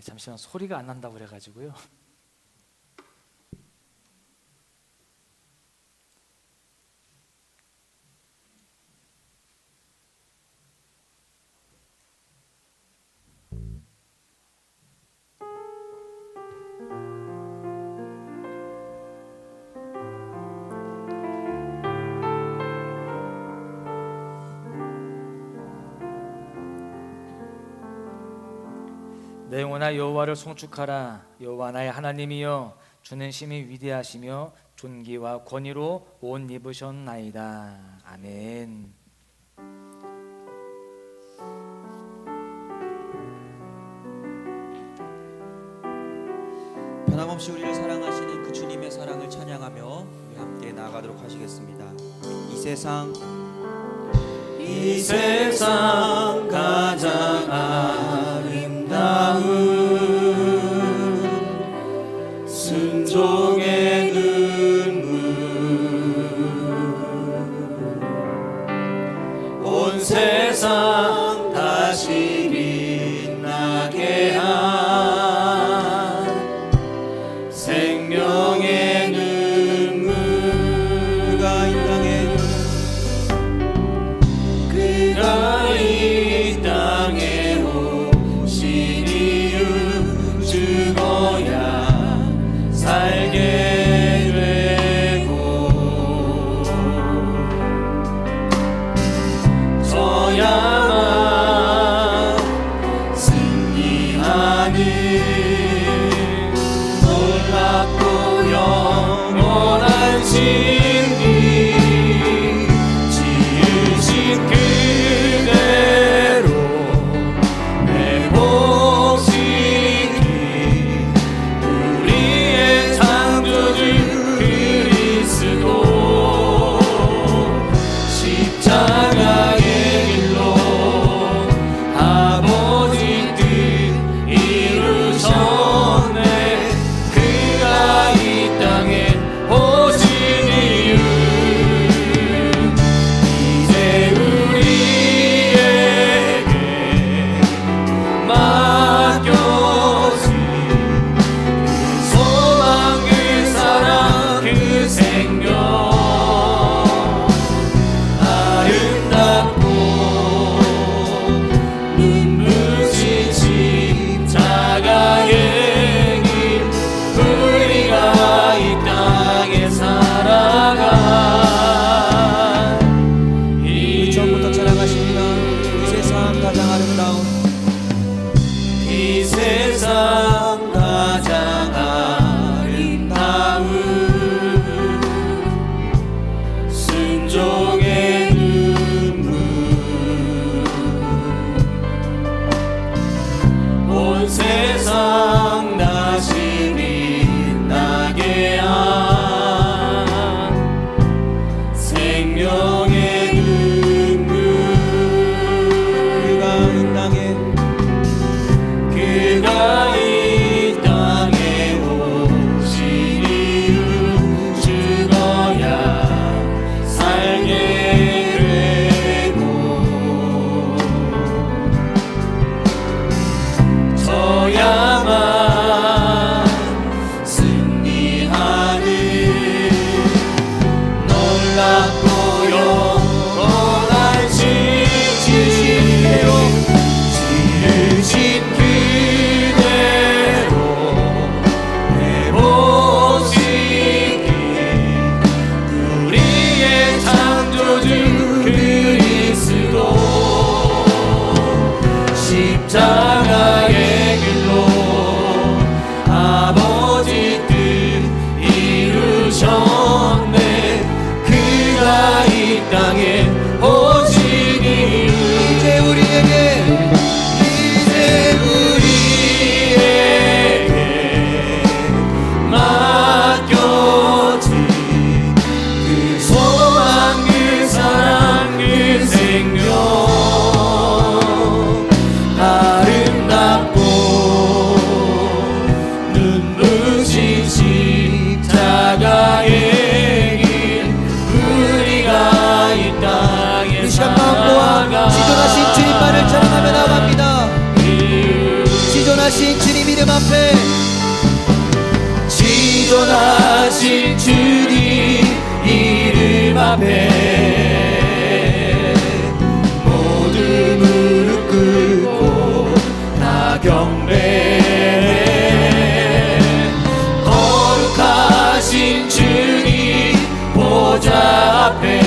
잠시만 소리가 안 난다고 그래가지고요. 내 영혼아 여호와를 송축하라. 여호와 나의 하나님이여, 주는 심히 위대하시며 존귀와 권위로 옷 입으셨나이다. 아멘. 변함없이 우리를 사랑하시는 그 주님의 사랑을 찬양하며 우리 함께 나아가도록 하시겠습니다. 이 세상 가장 아름다운 순종의 눈물, 온 세상 다시 빛나게 한 생명의 눈물, 그가 이 땅에 오신 이유, 죽어야 살게 되고 져야만 승리하는 놀랍고 영원한 진리, 지으신 그대로 회복시키 우리의 창조주 그리스도, 십자가의 길로 아버지 뜻 이루셨네. 그가 이 땅에 오신 이유, 이제 우리에게 맡겨진 그 소망, 그 사랑, 그 생명, 아름답고 눈부신 십자가의 길, 우리가 이 땅에 살아가. 처음부터 찬양하십니다. 이 세상 가장 아름다운, 이 세상 가장 아름다운 순종의 눈물, 온 세상 다시 빛나게 한 생명의 눈물, 그가 이 땅에 오신 이유, 죽어야 살게 되고 져야만 승리하는 놀랍고 영원한 진리로, 지으신 그대로 회복시키 우리의 창조주 그리스도, 십자가의 길로 아버지 뜻 이루셨네. 그가 이 땅에 오신 이유, 이제 우리에게 맡겨진 그 소망, 그 사랑, 그 생명, 아름답고 눈부신 십자가의 길, 우리가 이 땅에 살아가. 지존하신 주님만을 찬양하며 나아갑니다. 지존하신 주님이 이름 앞에 지존하신 주님 이름 앞에 모두 무릎 꿇고 다 경배해. 거룩하신 주님 보좌 앞에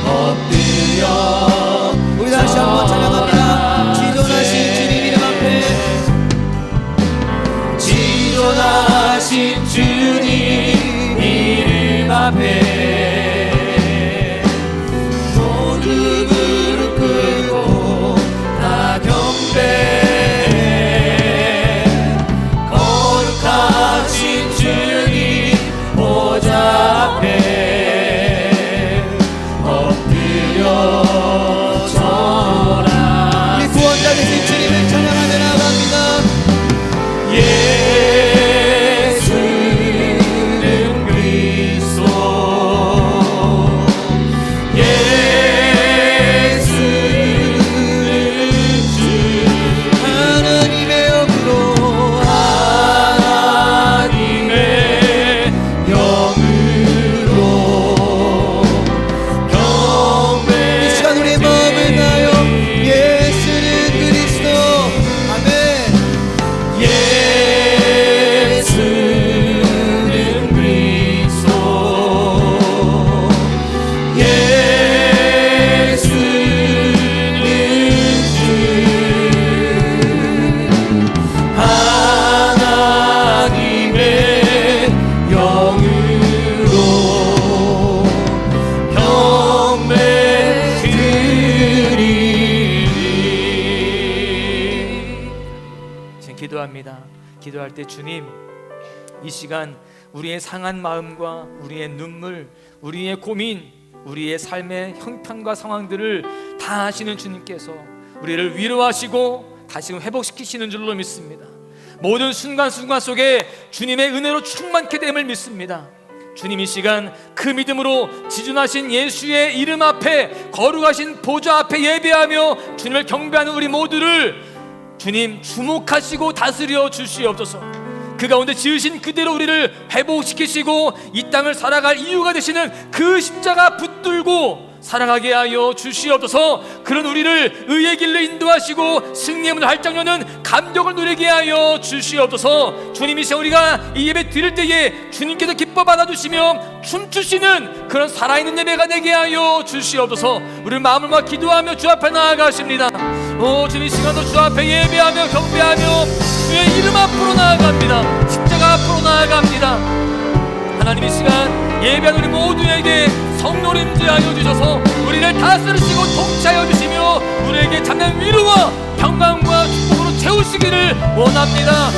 엎드려 우리 다시 한번 찬양합니다. 지존하신 주님 이름 앞에 지존하신 주님 이름 앞에 모두 무릎 꿇고 다 경배해. 거룩하신 주님 보좌 앞에 엎드려 절하. 우리 구원자 되신 주님을 찬양하며 나아갑니다. 예수는 그리스도 예수는 주 하나님의 영으로 하나님의 영으로 경배. 이 시간 우리의 마음을 다하여 예수는 그리스도. 아멘. 예수는 그리스도 예수는 주 하나님의 영으로 경배 드리리. 지금 기도합니다. 기도할 때 주님, 이 시간 우리의 상한 마음과 우리의 눈물, 우리의 고민, 우리의 삶의 형편과 상황들을 다 아시는 주님께서 우리를 위로하시고 다시금 회복시키시는 줄로 믿습니다. 모든 순간순간 속에 주님의 은혜로 충만케 됨을 믿습니다. 주님, 이 시간 그 믿음으로 지존하신 예수의 이름 앞에 거룩하신 보좌 앞에 예배하며 주님을 경배하는 우리 모두를 주님 주목하시고 다스려 주시옵소서. 그 가운데 지으신 그대로 우리를 회복시키시고 이 땅을 살아갈 이유가 되시는 그 십자가 붙들고 살아가게 하여 주시옵소서. 그런 우리를 의의 길로 인도하시고 승리의 문을 활짝 여는 감격을 누리게 하여 주시옵소서. 주님이 시간 우리가 이 예배 드릴 때에 주님께서 기뻐 받아주시며 춤추시는 그런 살아있는 예배가 되게 하여 주시옵소서. 우리 마음을 모아 기도하며 주 앞에 나아가십니다. 주님, 이 시간도 주 앞에 예배하며 경배하며 주의 이름 앞으로 나아갑니다. 십자가 앞으로 나아갑니다. 하나님, 이 시간 예배하는 우리 모두에게 성령을 임재하여 주셔서 우리를 다스리시고 통치하여 주시며 우리에게 참된 위로와 평강과 축복으로 채우시기를 원합니다.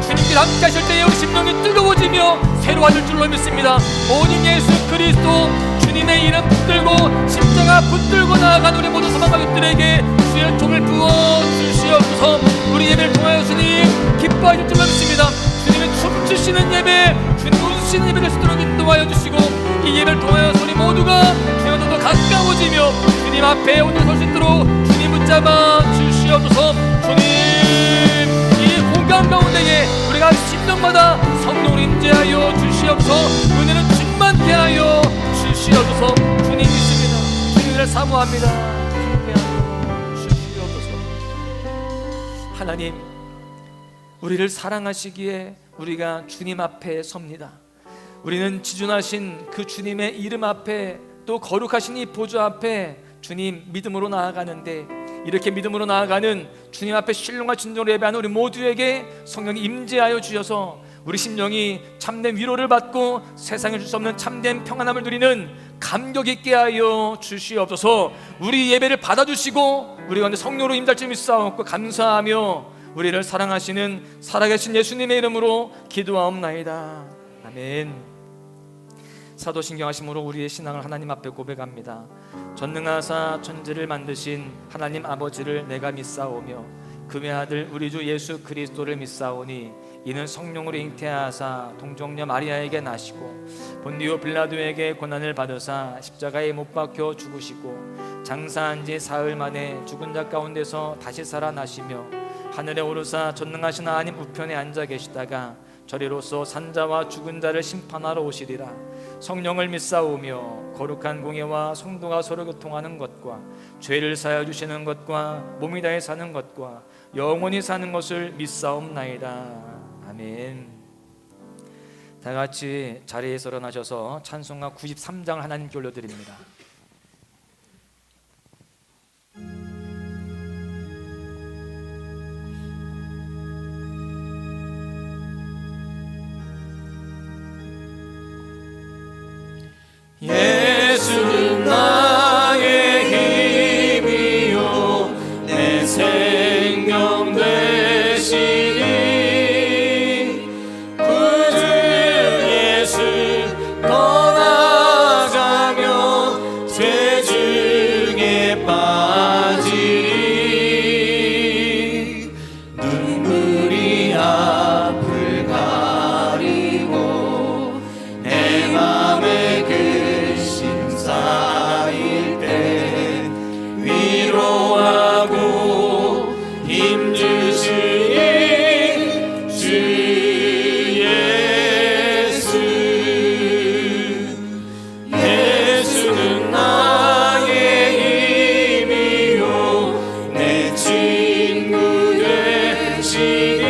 주님께서 함께 하실 때에 우리 심령이 뜨거워지며 새로워질 줄로 믿습니다. 오직 예수 그리스도 주님의 이름 붙들고 십자가 붙들고 나아간 우리 모든 소망 가족들에게 주의 종을 부어 주시옵소서. 우리 예배를 통하여 주님 기뻐하실 줄로 믿습니다. 주님의 춤추시는 예배, 주님 웃으시는 예배 될 수 있도록 인도하여 주시고 이 예배를 통하여 우리 모두가 주님과 더 가까워지며 주님 앞에 오늘 설 수 있도록 주님 붙잡아 주시옵소서. 주님, 이 공간 가운데에 우리가 심령마다 성령을 임재하여 주시옵소서. 은혜는 충만케 하여 주시옵소서. 주님 믿습니다. 주님을 사모합니다. 함께하여 주시옵소서. 하나님, 우리를 사랑하시기에 우리가 주님 앞에 섭니다. 우리는 지존하신 그 주님의 이름 앞에 또 거룩하신 이 보좌 앞에 주님 믿음으로 나아가는데, 이렇게 믿음으로 나아가는 주님 앞에 신령과 진정으로 예배하는 우리 모두에게 성령이 임재하여 주셔서 우리 심령이 참된 위로를 받고 세상에 줄 수 없는 참된 평안함을 누리는 감격 있게 하여 주시옵소서. 우리 예배를 받아주시고 우리 가운데 성령으로 임할 줄 믿사옵고 감사하며 우리를 사랑하시는 살아계신 예수님의 이름으로 기도하옵나이다. 아멘. 사도신경하심으로 우리의 신앙을 하나님 앞에 고백합니다. 전능하사 천지를 만드신 하나님 아버지를 내가 믿사오며 그 외아들 우리 주 예수 그리스도를 믿사오니 이는 성령으로 잉태하사 동정녀 마리아에게 나시고 본디오 빌라도에게 고난을 받으사 십자가에 못 박혀 죽으시고 장사한 지 사흘 만에 죽은 자 가운데서 다시 살아나시며 하늘에 오르사 전능하신 하나님 우편에 앉아 계시다가 저리로서 산자와 죽은 자를 심판하러 오시리라. 성령을 믿사오며 거룩한 공예와 성도가 서로 교통하는 것과 죄를 사하여 주시는 것과 몸이 다해 사는 것과 영원히 사는 것을 믿사옵나이다. 아멘. 다 같이 자리에서 일어나셔서 찬송가 93장을 하나님께 올려드립니다. 예수는 나의 힘이요 내 생명 되시니 구주 예수 떠나가며 죄 중에 빠지리 눈물이 앞을 가리고 내 맘에 쌓일 때 위로하고 힘주시니 주 예수. 예수는 나의 힘이요 내 친구 되시니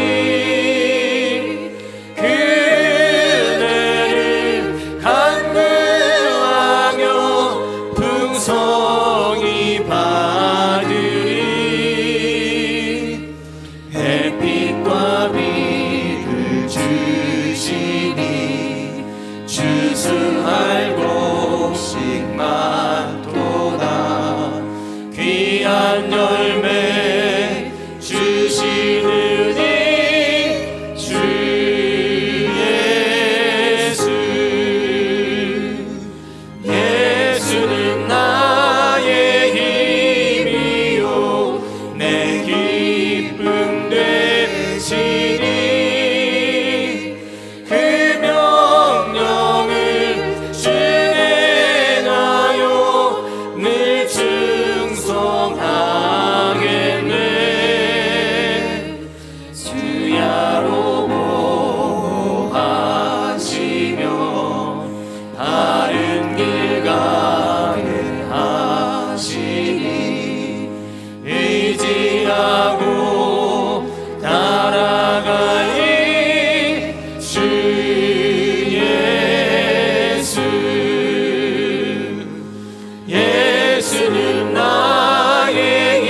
그대를 간구하며 풍성히 받으리. 햇빛과 비를 주시니 주수할 곡식 많도다. 귀한 열매 주시느니 주 예수. 예수는 나의 힘이요 내 기쁨 되시니 그 명령을 준행하여 늘 충성하겠네. 주야로 보호하시며 바른 길 가게 하시니 의지하고 따라가니 주 예수. 예수는 나의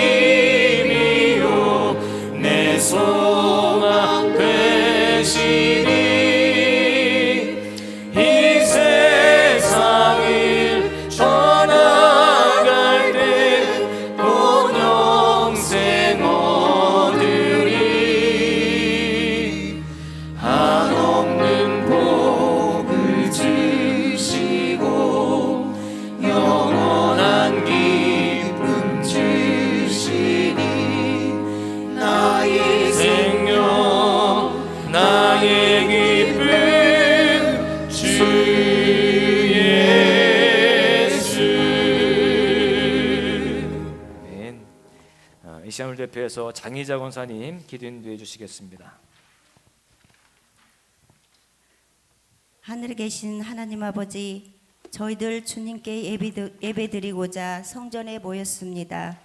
힘이요 내 소망 되시니 이 세상을 떠나갈 때 곧 영생 얻으리. 한없는 복을 주시고 영원한 기쁨 주시니 나의 생명 나의 기쁨 주 예수. 아멘. 이 시간을 대표해서 장희자 권사님 기도 인도해 주시겠습니다. 하늘에 계신 하나님 아버지, 저희들 주님께 예배드리고자 성전에 모였습니다.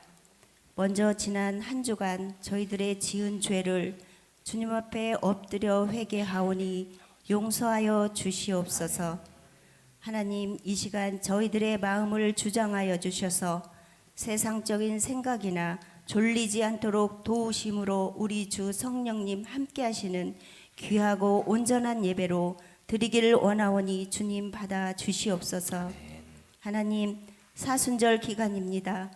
먼저 지난 한 주간 저희들의 지은 죄를 주님 앞에 엎드려 회개하오니 용서하여 주시옵소서. 하나님, 이 시간 저희들의 마음을 주장하여 주셔서 세상적인 생각이나 졸리지 않도록 도우심으로 우리 주 성령님 함께 하시는 귀하고 온전한 예배로 드리기를 원하오니 주님 받아 주시옵소서. 하나님, 사순절 기간입니다.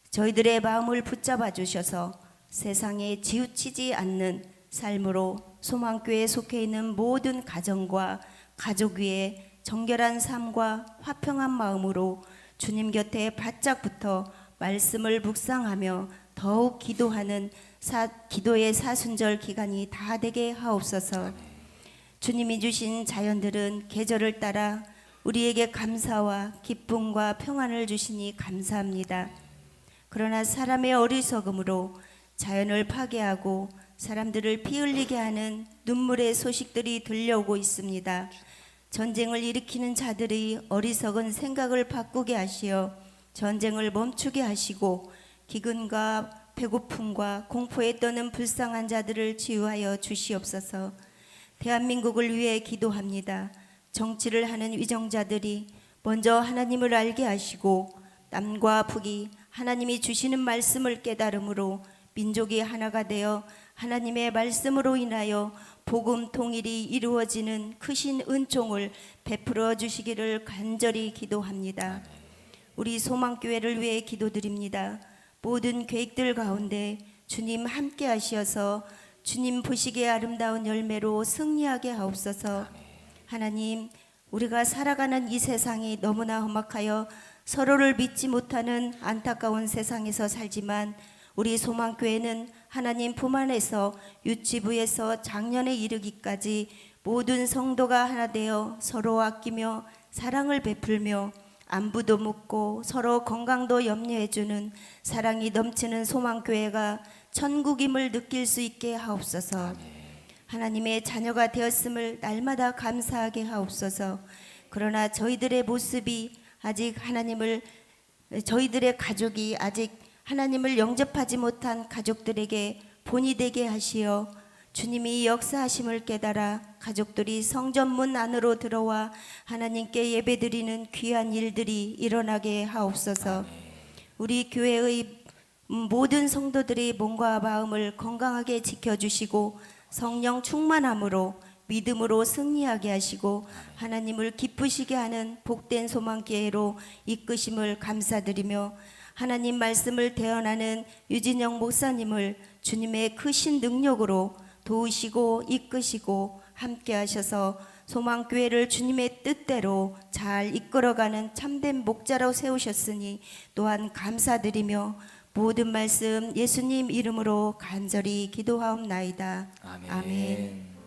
저희들의 마음을 붙잡아 주셔서 세상에 치우치지 않는 삶으로 소망교회에 속해 있는 모든 가정과 가족 위에 정결한 삶과 화평한 마음으로 주님 곁에 바짝 붙어 말씀을 묵상하며 더욱 기도하는 기도의 사순절 기간이 다 되게 하옵소서. 주님이 주신 자연들은 계절을 따라 우리에게 감사와 기쁨과 평안을 주시니 감사합니다. 그러나 사람의 어리석음으로 자연을 파괴하고 사람들을 피 흘리게 하는 눈물의 소식들이 들려오고 있습니다. 전쟁을 일으키는 자들이 어리석은 생각을 바꾸게 하시어 전쟁을 멈추게 하시고 기근과 배고픔과 공포에 떠는 불쌍한 자들을 치유하여 주시옵소서. 대한민국을 위해 기도합니다. 정치를 하는 위정자들이 먼저 하나님을 알게 하시고 남과 북이 하나님이 주시는 말씀을 깨달음으로 민족이 하나가 되어 하나님의 말씀으로 인하여 복음 통일이 이루어지는 크신 은총을 베풀어 주시기를 간절히 기도합니다. 우리 소망교회를 위해 기도드립니다. 모든 계획들 가운데 주님 함께 하시어서 주님 보시기에 아름다운 열매로 승리하게 하옵소서. 하나님, 우리가 살아가는 이 세상이 너무나 험악하여 서로를 믿지 못하는 안타까운 세상에서 살지만 우리 소망교회는 하나님 품 안에서 유치부에서 장년에 이르기까지 모든 성도가 하나 되어 서로 아끼며 사랑을 베풀며 안부도 묻고 서로 건강도 염려해주는 사랑이 넘치는 소망교회가 천국임을 느낄 수 있게 하옵소서. 하나님의 자녀가 되었음을 날마다 감사하게 하옵소서. 그러나 저희들의 모습이 아직 저희들의 가족이 아직 하나님을 영접하지 못한 가족들에게 본이 되게 하시어 주님이 역사하심을 깨달아 가족들이 성전문 안으로 들어와 하나님께 예배드리는 귀한 일들이 일어나게 하옵소서. 우리 교회의 모든 성도들의 몸과 마음을 건강하게 지켜주시고 성령 충만함으로 믿음으로 승리하게 하시고 하나님을 기쁘시게 하는 복된 소망기회로 이끄심을 감사드리며 하나님 말씀을 대언하는 유진영 목사님을 주님의 크신 능력으로 도우시고 이끄시고 함께 하셔서 소망교회를 주님의 뜻대로 잘 이끌어가는 참된 목자로 세우셨으니 또한 감사드리며 모든 말씀 예수님 이름으로 간절히 기도하옵나이다. 아멘. 아멘.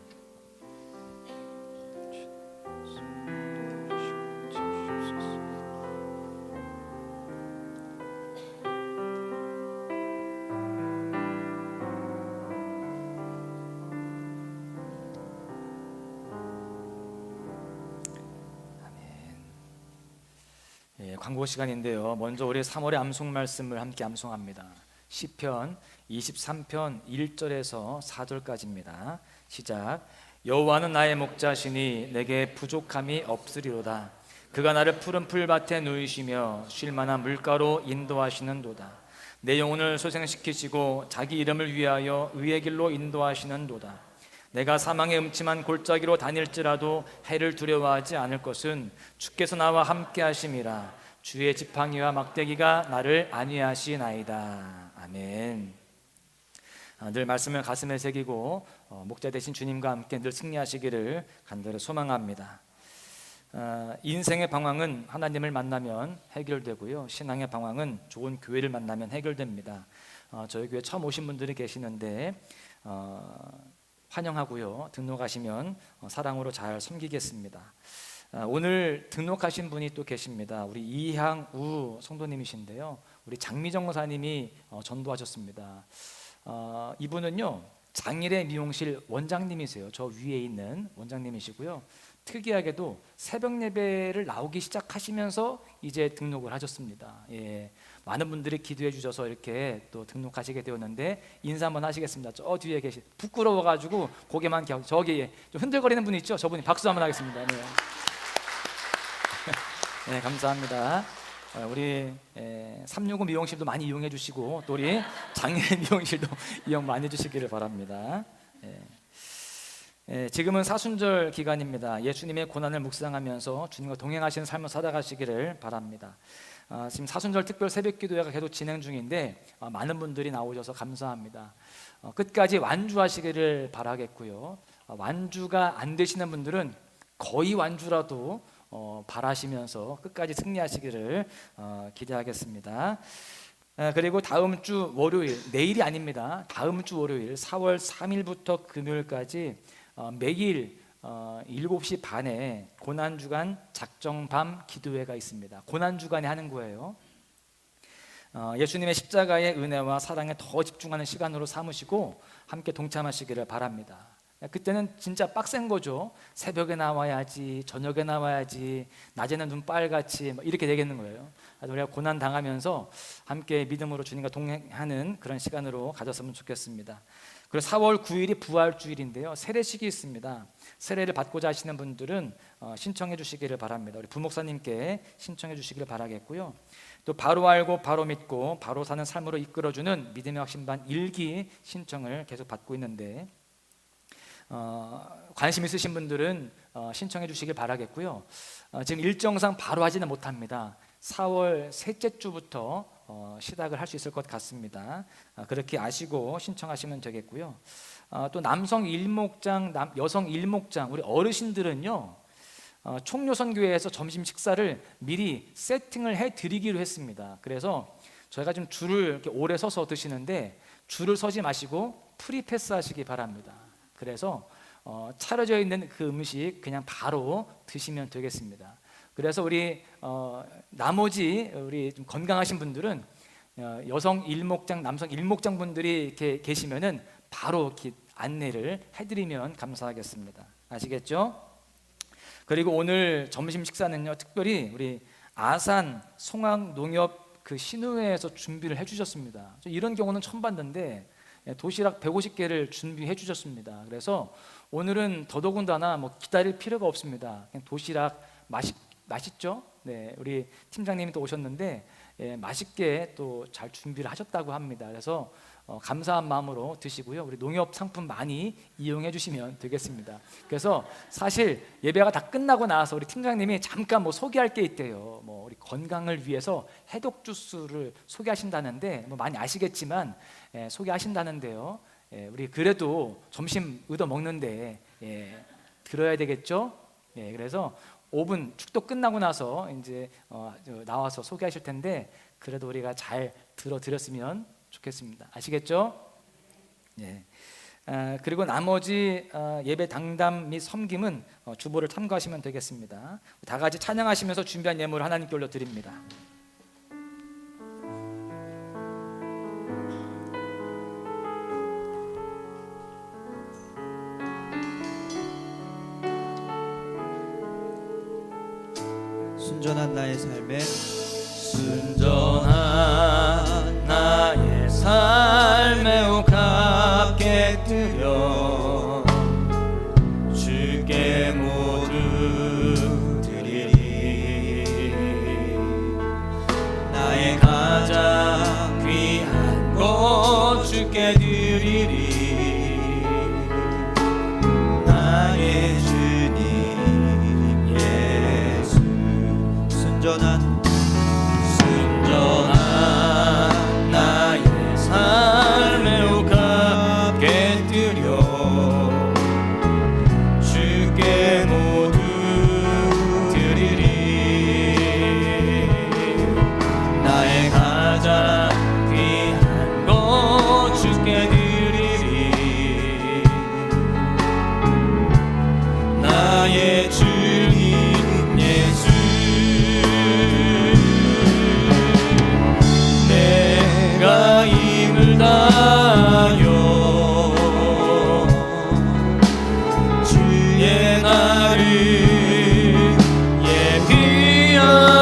광고 시간인데요. 먼저 우리 3월의 암송 말씀을 함께 암송합니다. 시편 23편 1절에서 4절까지입니다. 시작. 여호와는 나의 목자시니 내게 부족함이 없으리로다. 그가 나를 푸른 풀밭에 누이시며 쉴 만한 물가로 인도하시는도다. 내 영혼을 소생시키시고 자기 이름을 위하여 의의 길로 인도하시는도다. 내가 사망의 음침한 골짜기로 다닐지라도 해를 두려워하지 않을 것은 주께서 나와 함께 하심이라. 주의 지팡이와 막대기가 나를 안위하시나이다. 아멘. 늘 말씀을 가슴에 새기고 목자 되신 주님과 함께 늘 승리하시기를 간절히 소망합니다. 인생의 방황은 하나님을 만나면 해결되고요, 신앙의 방황은 좋은 교회를 만나면 해결됩니다. 저희 교회 처음 오신 분들이 계시는데 환영하고요, 등록하시면 사랑으로 잘 섬기겠습니다. 오늘 등록하신 분이 또 계십니다. 우리 이향우 성도님이신데요, 우리 장미정 목사님이 전도하셨습니다. 이분은요 장일의 미용실 원장님이세요. 저 위에 있는 원장님이시고요, 특이하게도 새벽 예배를 나오기 시작하시면서 이제 등록을 하셨습니다. 많은 분들이 기도해 주셔서 이렇게 또 등록하시게 되었는데 인사 한번 하시겠습니다. 저 뒤에 계신, 부끄러워가지고 고개만 저기 좀 흔들거리는 분이 있죠. 저분이 박수 한번 하겠습니다. 네. 네, 감사합니다. 우리 365 미용실도 많이 이용해 주시고 또 우리 장례 미용실도 이용 많이 해주시기를 바랍니다. 지금은 사순절 기간입니다. 예수님의 고난을 묵상하면서 주님과 동행하시는 삶을 살아가시기를 바랍니다. 지금 사순절 특별 새벽기도회가 계속 진행 중인데 많은 분들이 나오셔서 감사합니다. 끝까지 완주하시기를 바라겠고요, 완주가 안 되시는 분들은 거의 완주라도 바라시면서 끝까지 승리하시기를 기대하겠습니다. 그리고 다음 주 월요일, 내일이 아닙니다. 다음 주 월요일 4월 3일부터 금요일까지 매일 7시 반에 고난주간 작정밤 기도회가 있습니다. 고난주간에 하는 거예요. 예수님의 십자가의 은혜와 사랑에 더 집중하는 시간으로 삼으시고 함께 동참하시기를 바랍니다. 그때는 진짜 빡센 거죠. 새벽에 나와야지, 저녁에 나와야지, 낮에는 눈 빨갛지, 이렇게 되겠는 거예요. 우리가 고난 당하면서 함께 믿음으로 주님과 동행하는 그런 시간으로 가졌으면 좋겠습니다. 그리고 4월 9일이 부활주일인데요, 세례식이 있습니다. 세례를 받고자 하시는 분들은 신청해 주시기를 바랍니다. 우리 부목사님께 신청해 주시기를 바라겠고요. 또 바로 알고 바로 믿고 바로 사는 삶으로 이끌어주는 믿음의 확신반 1기 신청을 계속 받고 있는데, 관심 있으신 분들은 신청해 주시길 바라겠고요. 지금 일정상 바로 하지는 못합니다. 4월 셋째 주부터 시작을 할 수 있을 것 같습니다. 그렇게 아시고 신청하시면 되겠고요. 또 남성 일목장, 여성 일목장, 우리 어르신들은요, 총요선교회에서 점심 식사를 미리 세팅을 해드리기로 했습니다. 그래서 저희가 좀 줄을 이렇게 오래 서서 드시는데 줄을 서지 마시고 프리패스 하시기 바랍니다. 그래서 차려져 있는 그 음식 그냥 바로 드시면 되겠습니다. 그래서 우리 나머지 우리 좀 건강하신 분들은 여성 일목장, 남성 일목장 분들이 이렇게 계시면은 바로 이렇게 안내를 해드리면 감사하겠습니다. 아시겠죠? 그리고 오늘 점심 식사는요, 특별히 우리 아산 송악농협 그 신우회에서 준비를 해주셨습니다. 이런 경우는 처음 봤는데 도시락 150개를 준비해 주셨습니다. 그래서 오늘은 더더군다나 기다릴 필요가 없습니다. 그냥 도시락 맛있죠? 네, 우리 팀장님이 또 오셨는데 맛있게 또 잘 준비를 하셨다고 합니다. 그래서 감사한 마음으로 드시고요. 우리 농협 상품 많이 이용해 주시면 되겠습니다. 그래서 사실 예배가 다 끝나고 나서 우리 팀장님이 잠깐 소개할 게 있대요. 우리 건강을 위해서 해독 주스를 소개하신다는데 많이 아시겠지만 소개하신다는데요. 우리 그래도 점심 얻어 먹는데 들어야 되겠죠? 그래서 5분 축도 끝나고 나서 이제 나와서 소개하실 텐데 그래도 우리가 잘 들어드렸으면 좋겠습니다. 아시겠죠? 그리고 나머지 예배 당담 및 섬김은 주보를 참고하시면 되겠습니다. 다 같이 찬양하시면서 준비한 예물을 하나님께 올려드립니다. 순전한 나의 삶에 순전한 나의 삶에 값게 드려 주께 모두 드리리. 나의 가장 귀한 것 주께 드리리. 나의 주님 예수. 순전한 나의 삶에 값게 드려 주께 모두 드리리. 나의 가장 귀한 것 주께 드리리. 나의 주님 예수. 내가 힘을 다하여 주의 나를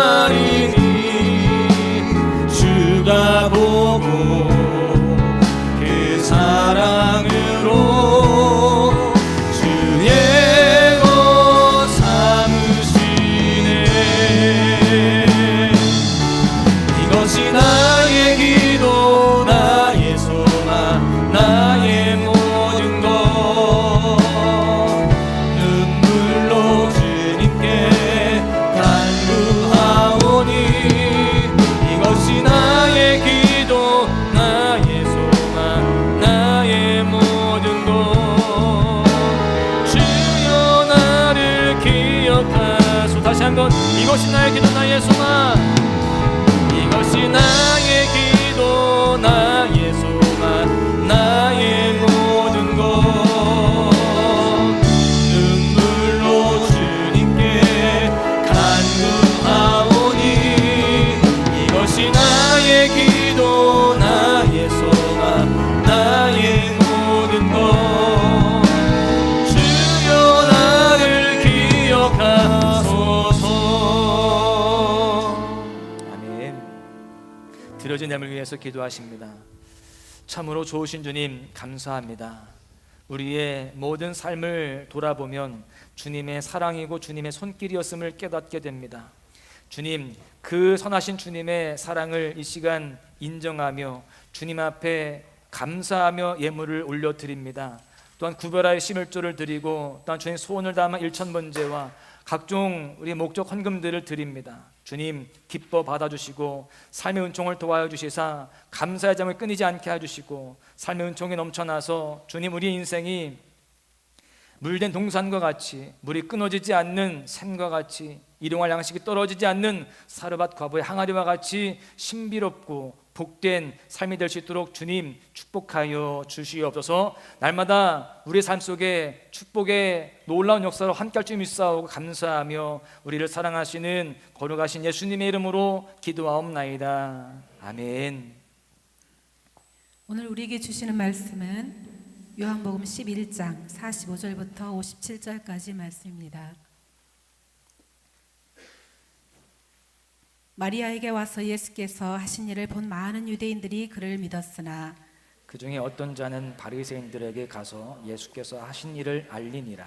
예비하리니 주가 보고 그 사랑으로 주의 것 삼으시네. 이것이 나의 기도, 나의 소망, 나의 모든 것. 눈물로 주님께 간구하오니 이것이 나의 기도, 나의 소망, 나의 모든 것. 주여 나를 기억하소. 다시 한번 이것이 나의 기도, 나의 소망. 이것이 나의 기도, 나의 소망, 나의 모든 것. 눈물로 주님께 간구하오니 이것이 나의 기도, 하소서. 아멘. 드려진 삶을 위해서 기도하십니다. 참으로 좋으신 주님 감사합니다. 우리의 모든 삶을 돌아보면 주님의 사랑이고 주님의 손길이었음을 깨닫게 됩니다. 주님, 그 선하신 주님의 사랑을 이 시간 인정하며 주님 앞에 감사하며 예물을 올려드립니다. 또한 구별하여 심을조를 드리고 또한 주님 소원을 담아 일천번제와 각종 우리 목적 헌금들을 드립니다. 주님 기뻐 받아주시고 삶의 은총을 도와여 주시사 감사의 잠을 끊이지 않게 해주시고 삶의 은총이 넘쳐나서 주님 우리 인생이 물된 동산과 같이 물이 끊어지지 않는 샘과 같이 일용할 양식이 떨어지지 않는 사르밧 과부의 항아리와 같이 신비롭고 복된 삶이 될 수 있도록 주님 축복하여 주시옵소서. 날마다 우리의 삶 속에 축복의 놀라운 역사로 함께할 줄 믿사오고 감사하며 우리를 사랑하시는 거룩하신 예수님의 이름으로 기도하옵나이다. 아멘. 오늘 우리에게 주시는 말씀은 요한복음 11장 45절부터 57절까지 말씀입니다. 마리아에게 와서 예수께서 하신 일을 본 많은 유대인들이 그를 믿었으나 그 중에 어떤 자는 바리새인들에게 가서 예수께서 하신 일을 알리니라.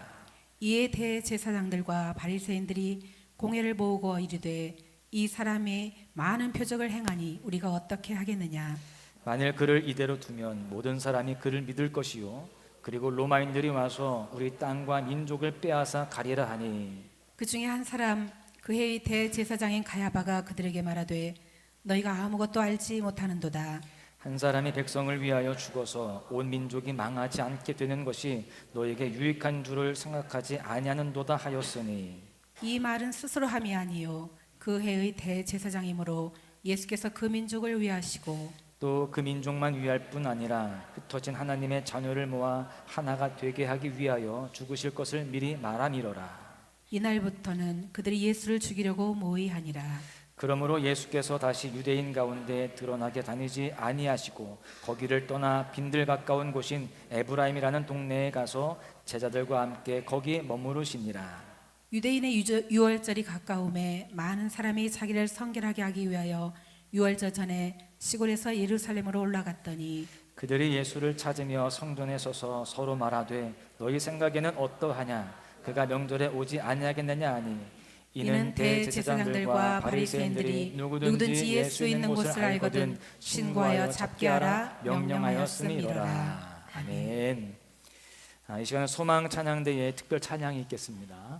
이에 대제사장들과 바리새인들이 공회를 모으고 이르되 이 사람이 많은 표적을 행하니 우리가 어떻게 하겠느냐. 만일 그를 이대로 두면 모든 사람이 그를 믿을 것이요 그리고 로마인들이 와서 우리 땅과 민족을 빼앗아 가리라 하니. 그 중에 한 사람 그 해의 대제사장인 가야바가 그들에게 말하되 너희가 아무것도 알지 못하는도다. 한 사람이 백성을 위하여 죽어서 온 민족이 망하지 않게 되는 것이 너에게 유익한 줄을 생각하지 아니하는도다 하였으니. 이 말은 스스로 함이 아니요 그 해의 대제사장이므로 예수께서 그 민족을 위하시고 또 그 민족만 위할 뿐 아니라 흩어진 하나님의 자녀를 모아 하나가 되게 하기 위하여 죽으실 것을 미리 말함이로라. 이날부터는 그들이 예수를 죽이려고 모의하니라. 그러므로 예수께서 다시 유대인 가운데 드러나게 다니지 아니하시고 거기를 떠나 빈들 가까운 곳인 에브라임이라는 동네에 가서 제자들과 함께 거기 머무르시니라. 유대인의 유월절이 가까움에 많은 사람이 자기를 성결하게 하기 위하여 유월절 전에 시골에서 예루살렘으로 올라갔더니 그들이 예수를 찾으며 성전에 서서 서로 말하되 너희 생각에는 어떠하냐 그가 명절에 오지 아니하겠느냐 하니. 이는 대제사장들과 바리새인들이 누구든지 예수 있는 곳을 알거든 신고하여 잡게 하라 명령하였음이로라. 아멘. 이 시간은 소망 찬양대의 특별 찬양이 있겠습니다.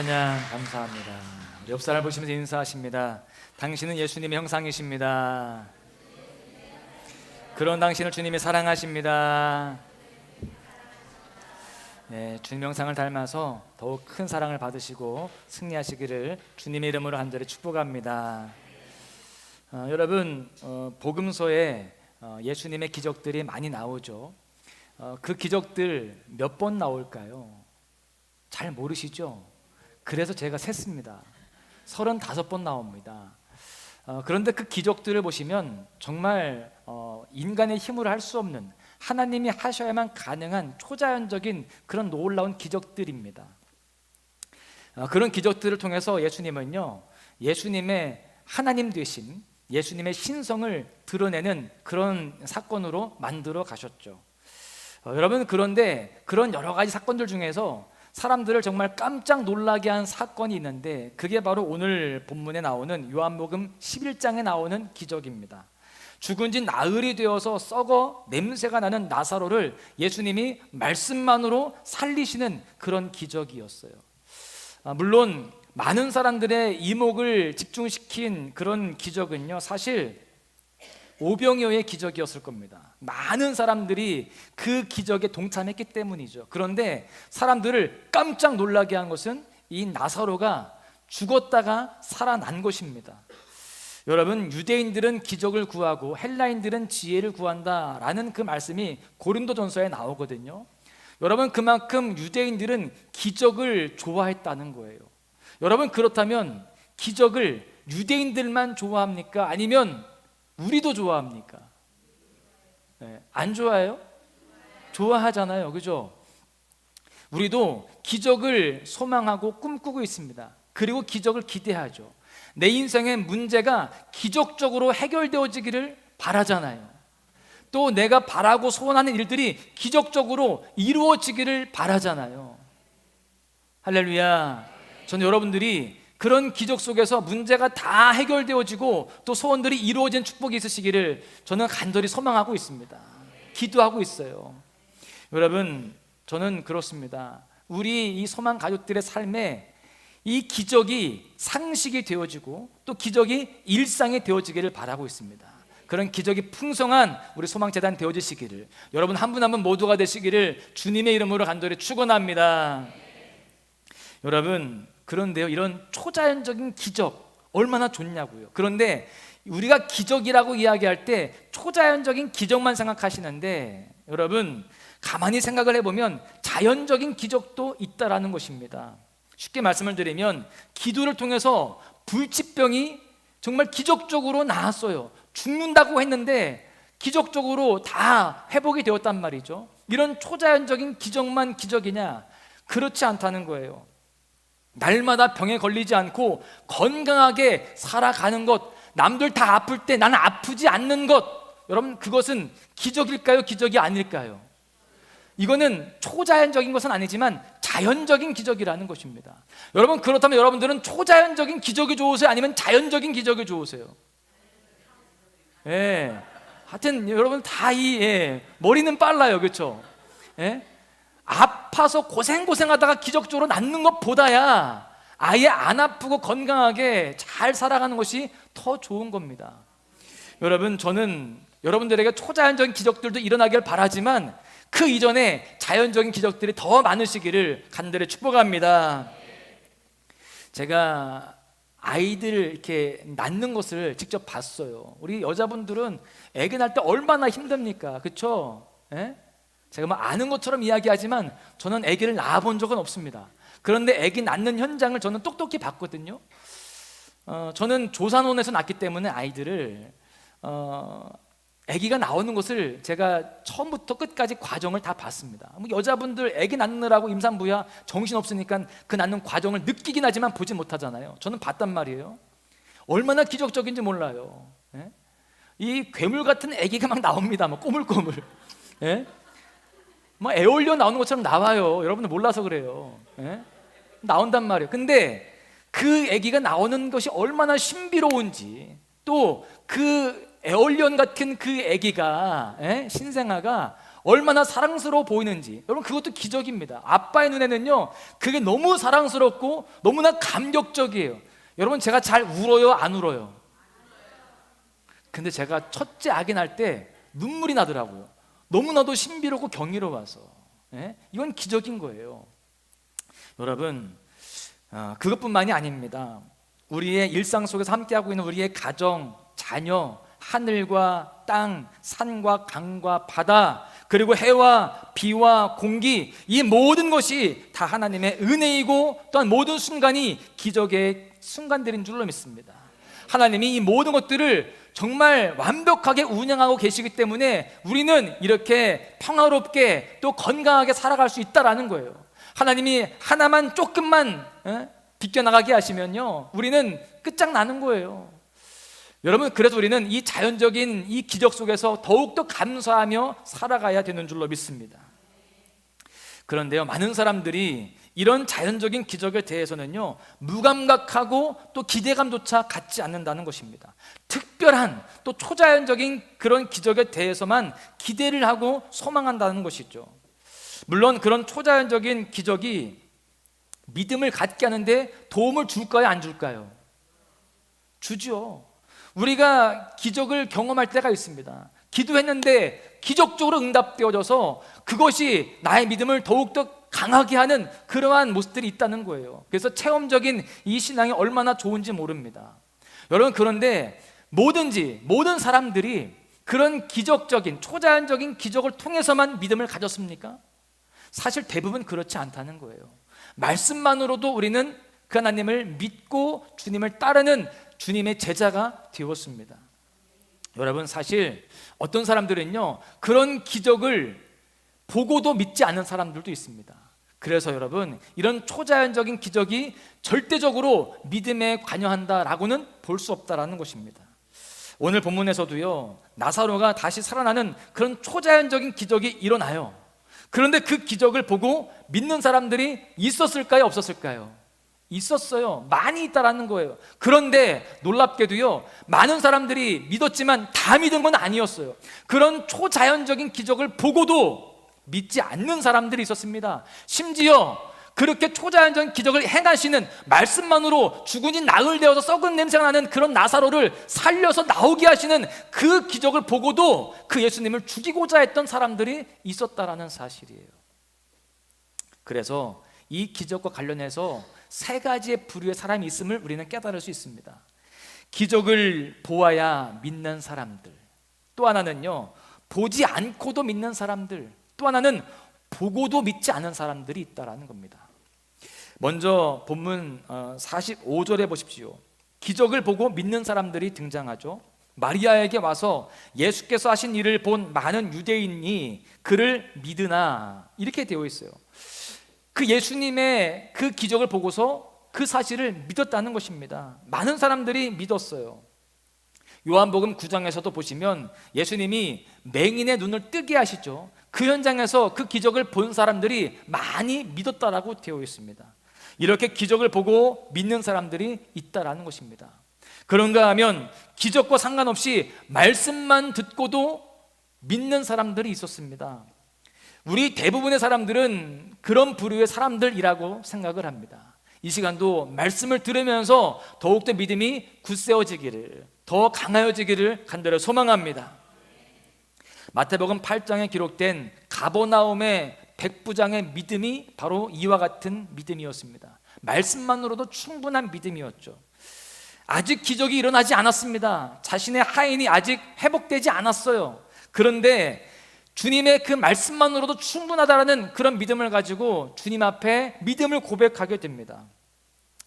찬양 감사합니다. 우리 옆 사람 보시면서 인사하십니다. 당신은 예수님의 형상이십니다. 그런 당신을 주님이 사랑하십니다. 네, 주님 형상을 닮아서 더욱 큰 사랑을 받으시고 승리하시기를 주님의 이름으로 간절히 축복합니다. 여러분, 복음서에 예수님의 기적들이 많이 나오죠. 그 기적들 몇 번 나올까요? 잘 모르시죠? 그래서 제가 셌습니다. 35번 나옵니다. 그런데 그 기적들을 보시면 정말 인간의 힘으로 할 수 없는, 하나님이 하셔야만 가능한 초자연적인 그런 놀라운 기적들입니다. 그런 기적들을 통해서 예수님은요, 예수님의 하나님 되신 예수님의 신성을 드러내는 그런 사건으로 만들어 가셨죠. 여러분, 그런데 그런 여러 가지 사건들 중에서 사람들을 정말 깜짝 놀라게 한 사건이 있는데, 그게 바로 오늘 본문에 나오는 요한복음 11장에 나오는 기적입니다. 죽은 지 나흘이 되어서 썩어 냄새가 나는 나사로를 예수님이 말씀만으로 살리시는 그런 기적이었어요. 물론 많은 사람들의 이목을 집중시킨 그런 기적은요, 사실 오병이어의 기적이었을 겁니다. 많은 사람들이 그 기적에 동참했기 때문이죠. 그런데 사람들을 깜짝 놀라게 한 것은 이 나사로가 죽었다가 살아난 것입니다. 여러분, 유대인들은 기적을 구하고 헬라인들은 지혜를 구한다라는 그 말씀이 고린도전서에 나오거든요. 여러분, 그만큼 유대인들은 기적을 좋아했다는 거예요. 여러분, 그렇다면 기적을 유대인들만 좋아합니까? 아니면 우리도 좋아합니까? 네, 안 좋아해요? 좋아하잖아요, 그죠? 우리도 기적을 소망하고 꿈꾸고 있습니다. 그리고 기적을 기대하죠. 내 인생의 문제가 기적적으로 해결되어지기를 바라잖아요. 또 내가 바라고 소원하는 일들이 기적적으로 이루어지기를 바라잖아요. 할렐루야. 저는 여러분들이 그런 기적 속에서 문제가 다 해결되어지고 또 소원들이 이루어진 축복이 있으시기를 저는 간절히 소망하고 있습니다. 기도하고 있어요. 여러분, 저는 그렇습니다. 우리 이 소망 가족들의 삶에 이 기적이 상식이 되어지고 또 기적이 일상이 되어지기를 바라고 있습니다. 그런 기적이 풍성한 우리 소망재단 되어지시기를, 여러분 한 분 한 분 모두가 되시기를 주님의 이름으로 간절히 축원합니다. 여러분, 그런데요, 이런 초자연적인 기적 얼마나 좋냐고요. 그런데 우리가 기적이라고 이야기할 때 초자연적인 기적만 생각하시는데, 여러분 가만히 생각을 해보면 자연적인 기적도 있다라는 것입니다. 쉽게 말씀을 드리면 기도를 통해서 불치병이 정말 기적적으로 나았어요. 죽는다고 했는데 기적적으로 다 회복이 되었단 말이죠. 이런 초자연적인 기적만 기적이냐? 그렇지 않다는 거예요. 날마다 병에 걸리지 않고 건강하게 살아가는 것, 남들 다 아플 때 나는 아프지 않는 것, 여러분 그것은 기적일까요? 기적이 아닐까요? 이거는 초자연적인 것은 아니지만 자연적인 기적이라는 것입니다. 여러분, 그렇다면 여러분들은 초자연적인 기적이 좋으세요? 아니면 자연적인 기적이 좋으세요? 예. 하여튼 여러분 다 머리는 빨라요, 그렇죠? 예? 아파서 고생하다가 기적적으로 낫는 것보다야 아예 안 아프고 건강하게 잘 살아가는 것이 더 좋은 겁니다. 여러분, 저는 여러분들에게 초자연적인 기적들도 일어나길 바라지만 그 이전에 자연적인 기적들이 더 많으시기를 간절히 축복합니다. 제가 아이들 이렇게 낳는 것을 직접 봤어요. 우리 여자분들은 아기 낳을 때 얼마나 힘듭니까? 그렇죠? 예? 제가 뭐 아는 것처럼 이야기하지만 저는 아기를 낳아본 적은 없습니다. 그런데 아기 낳는 현장을 저는 똑똑히 봤거든요. 저는 조산원에서 낳기 때문에 아이들을 아기가 나오는 것을 제가 처음부터 끝까지 과정을 다 봤습니다. 여자분들 아기 낳느라고 임산부야 정신없으니까 그 낳는 과정을 느끼긴 하지만 보지 못하잖아요. 저는 봤단 말이에요. 얼마나 기적적인지 몰라요. 예? 이 괴물 같은 아기가 막 나옵니다. 막 꼬물꼬물. 예? 막 애올려 나오는 것처럼 나와요. 여러분들 몰라서 그래요. 예? 나온단 말이에요. 근데 그 아기가 나오는 것이 얼마나 신비로운지, 또 그 애올리언 같은 그 아기가, 신생아가 얼마나 사랑스러워 보이는지, 여러분 그것도 기적입니다. 아빠의 눈에는요 그게 너무 사랑스럽고 너무나 감격적이에요. 여러분 제가 잘 울어요, 안 울어요? 근데 제가 첫째 아기 낳을 때 눈물이 나더라고요. 너무나도 신비롭고 경이로워서. 예? 이건 기적인 거예요. 여러분 그것뿐만이 아닙니다. 우리의 일상 속에서 함께하고 있는 우리의 가정, 자녀, 하늘과 땅, 산과 강과 바다, 그리고 해와 비와 공기, 이 모든 것이 다 하나님의 은혜이고 또한 모든 순간이 기적의 순간들인 줄로 믿습니다. 하나님이 이 모든 것들을 정말 완벽하게 운영하고 계시기 때문에 우리는 이렇게 평화롭게 또 건강하게 살아갈 수 있다라는 거예요. 하나님이 하나만 조금만 비껴나가게 하시면요 우리는 끝장나는 거예요. 여러분 그래서 우리는 이 자연적인 이 기적 속에서 더욱더 감사하며 살아가야 되는 줄로 믿습니다. 그런데요 많은 사람들이 이런 자연적인 기적에 대해서는요 무감각하고 또 기대감조차 갖지 않는다는 것입니다. 특별한 또 초자연적인 그런 기적에 대해서만 기대를 하고 소망한다는 것이죠. 물론 그런 초자연적인 기적이 믿음을 갖게 하는데 도움을 줄까요, 안 줄까요? 주죠. 우리가 기적을 경험할 때가 있습니다. 기도했는데 기적적으로 응답되어져서 그것이 나의 믿음을 더욱더 강하게 하는 그러한 모습들이 있다는 거예요. 그래서 체험적인 이 신앙이 얼마나 좋은지 모릅니다. 여러분 그런데 모든 사람들이 그런 기적적인 초자연적인 기적을 통해서만 믿음을 가졌습니까? 사실 대부분 그렇지 않다는 거예요. 말씀만으로도 우리는 그 하나님을 믿고 주님을 따르는 주님의 제자가 되었습니다. 여러분 사실 어떤 사람들은요 그런 기적을 보고도 믿지 않는 사람들도 있습니다. 그래서 여러분 이런 초자연적인 기적이 절대적으로 믿음에 관여한다라고는 볼 수 없다라는 것입니다. 오늘 본문에서도요 나사로가 다시 살아나는 그런 초자연적인 기적이 일어나요. 그런데 그 기적을 보고 믿는 사람들이 있었을까요, 없었을까요? 있었어요. 많이 있다라는 거예요. 그런데 놀랍게도요 많은 사람들이 믿었지만 다 믿은 건 아니었어요. 그런 초자연적인 기적을 보고도 믿지 않는 사람들이 있었습니다. 심지어 그렇게 초자연적인 기적을 행하시는 말씀만으로 죽은 이 나흘 되어서 썩은 냄새가 나는 그런 나사로를 살려서 나오게 하시는 그 기적을 보고도 그 예수님을 죽이고자 했던 사람들이 있었다라는 사실이에요. 그래서 이 기적과 관련해서 세 가지의 부류의 사람이 있음을 우리는 깨달을 수 있습니다. 기적을 보아야 믿는 사람들, 또 하나는요 보지 않고도 믿는 사람들, 또 하나는 보고도 믿지 않은 사람들이 있다라는 겁니다. 먼저 본문 45절에 보십시오. 기적을 보고 믿는 사람들이 등장하죠. 마리아에게 와서 예수께서 하신 일을 본 많은 유대인이 그를 믿으나 이렇게 되어 있어요. 그 예수님의 그 기적을 보고서 그 사실을 믿었다는 것입니다. 많은 사람들이 믿었어요. 요한복음 9장에서도 보시면 예수님이 맹인의 눈을 뜨게 하시죠. 그 현장에서 그 기적을 본 사람들이 많이 믿었다라고 되어 있습니다. 이렇게 기적을 보고 믿는 사람들이 있다라는 것입니다. 그런가 하면 기적과 상관없이 말씀만 듣고도 믿는 사람들이 있었습니다. 우리 대부분의 사람들은 그런 부류의 사람들이라고 생각을 합니다. 이 시간도 말씀을 들으면서 더욱더 믿음이 굳세어지기를, 더 강하여지기를 간절히 소망합니다. 마태복음 8장에 기록된 가버나움의 백부장의 믿음이 바로 이와 같은 믿음이었습니다. 말씀만으로도 충분한 믿음이었죠. 아직 기적이 일어나지 않았습니다. 자신의 하인이 아직 회복되지 않았어요. 그런데 주님의 그 말씀만으로도 충분하다라는 그런 믿음을 가지고 주님 앞에 믿음을 고백하게 됩니다.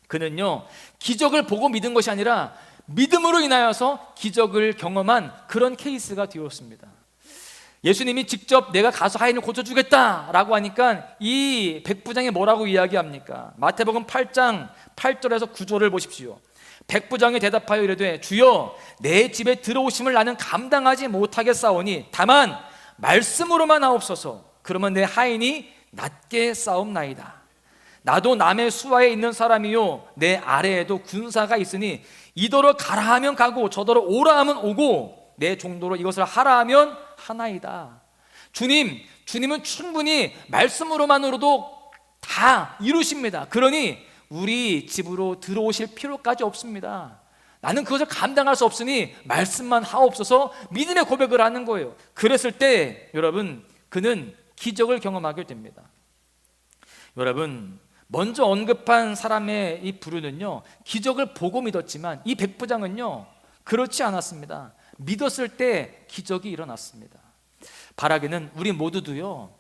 그는요 기적을 보고 믿은 것이 아니라 믿음으로 인하여서 기적을 경험한 그런 케이스가 되었습니다. 예수님이 직접 내가 가서 하인을 고쳐주겠다라고 하니까 이 백부장이 뭐라고 이야기합니까? 마태복음 8장 8절에서 9절을 보십시오. 백부장이 대답하여 이르되 주여 내 집에 들어오심을 나는 감당하지 못하겠사오니 다만 말씀으로만 하옵소서. 그러면 내 하인이 낫게 싸움나이다. 나도 남의 수하에 있는 사람이요 내 아래에도 군사가 있으니 이더러 가라 하면 가고 저더러 오라 하면 오고 내 종도로 이것을 하라 하면 하나이다. 주님은 충분히 말씀으로만으로도 다 이루십니다. 그러니 우리 집으로 들어오실 필요까지 없습니다. 나는 그것을 감당할 수 없으니 말씀만 하옵소서 믿음의 고백을 하는 거예요. 그랬을 때 여러분 그는 기적을 경험하게 됩니다. 여러분 먼저 언급한 사람의 이 부류는요 기적을 보고 믿었지만 이 백부장은요 그렇지 않았습니다. 믿었을 때 기적이 일어났습니다. 바라기는 우리 모두도요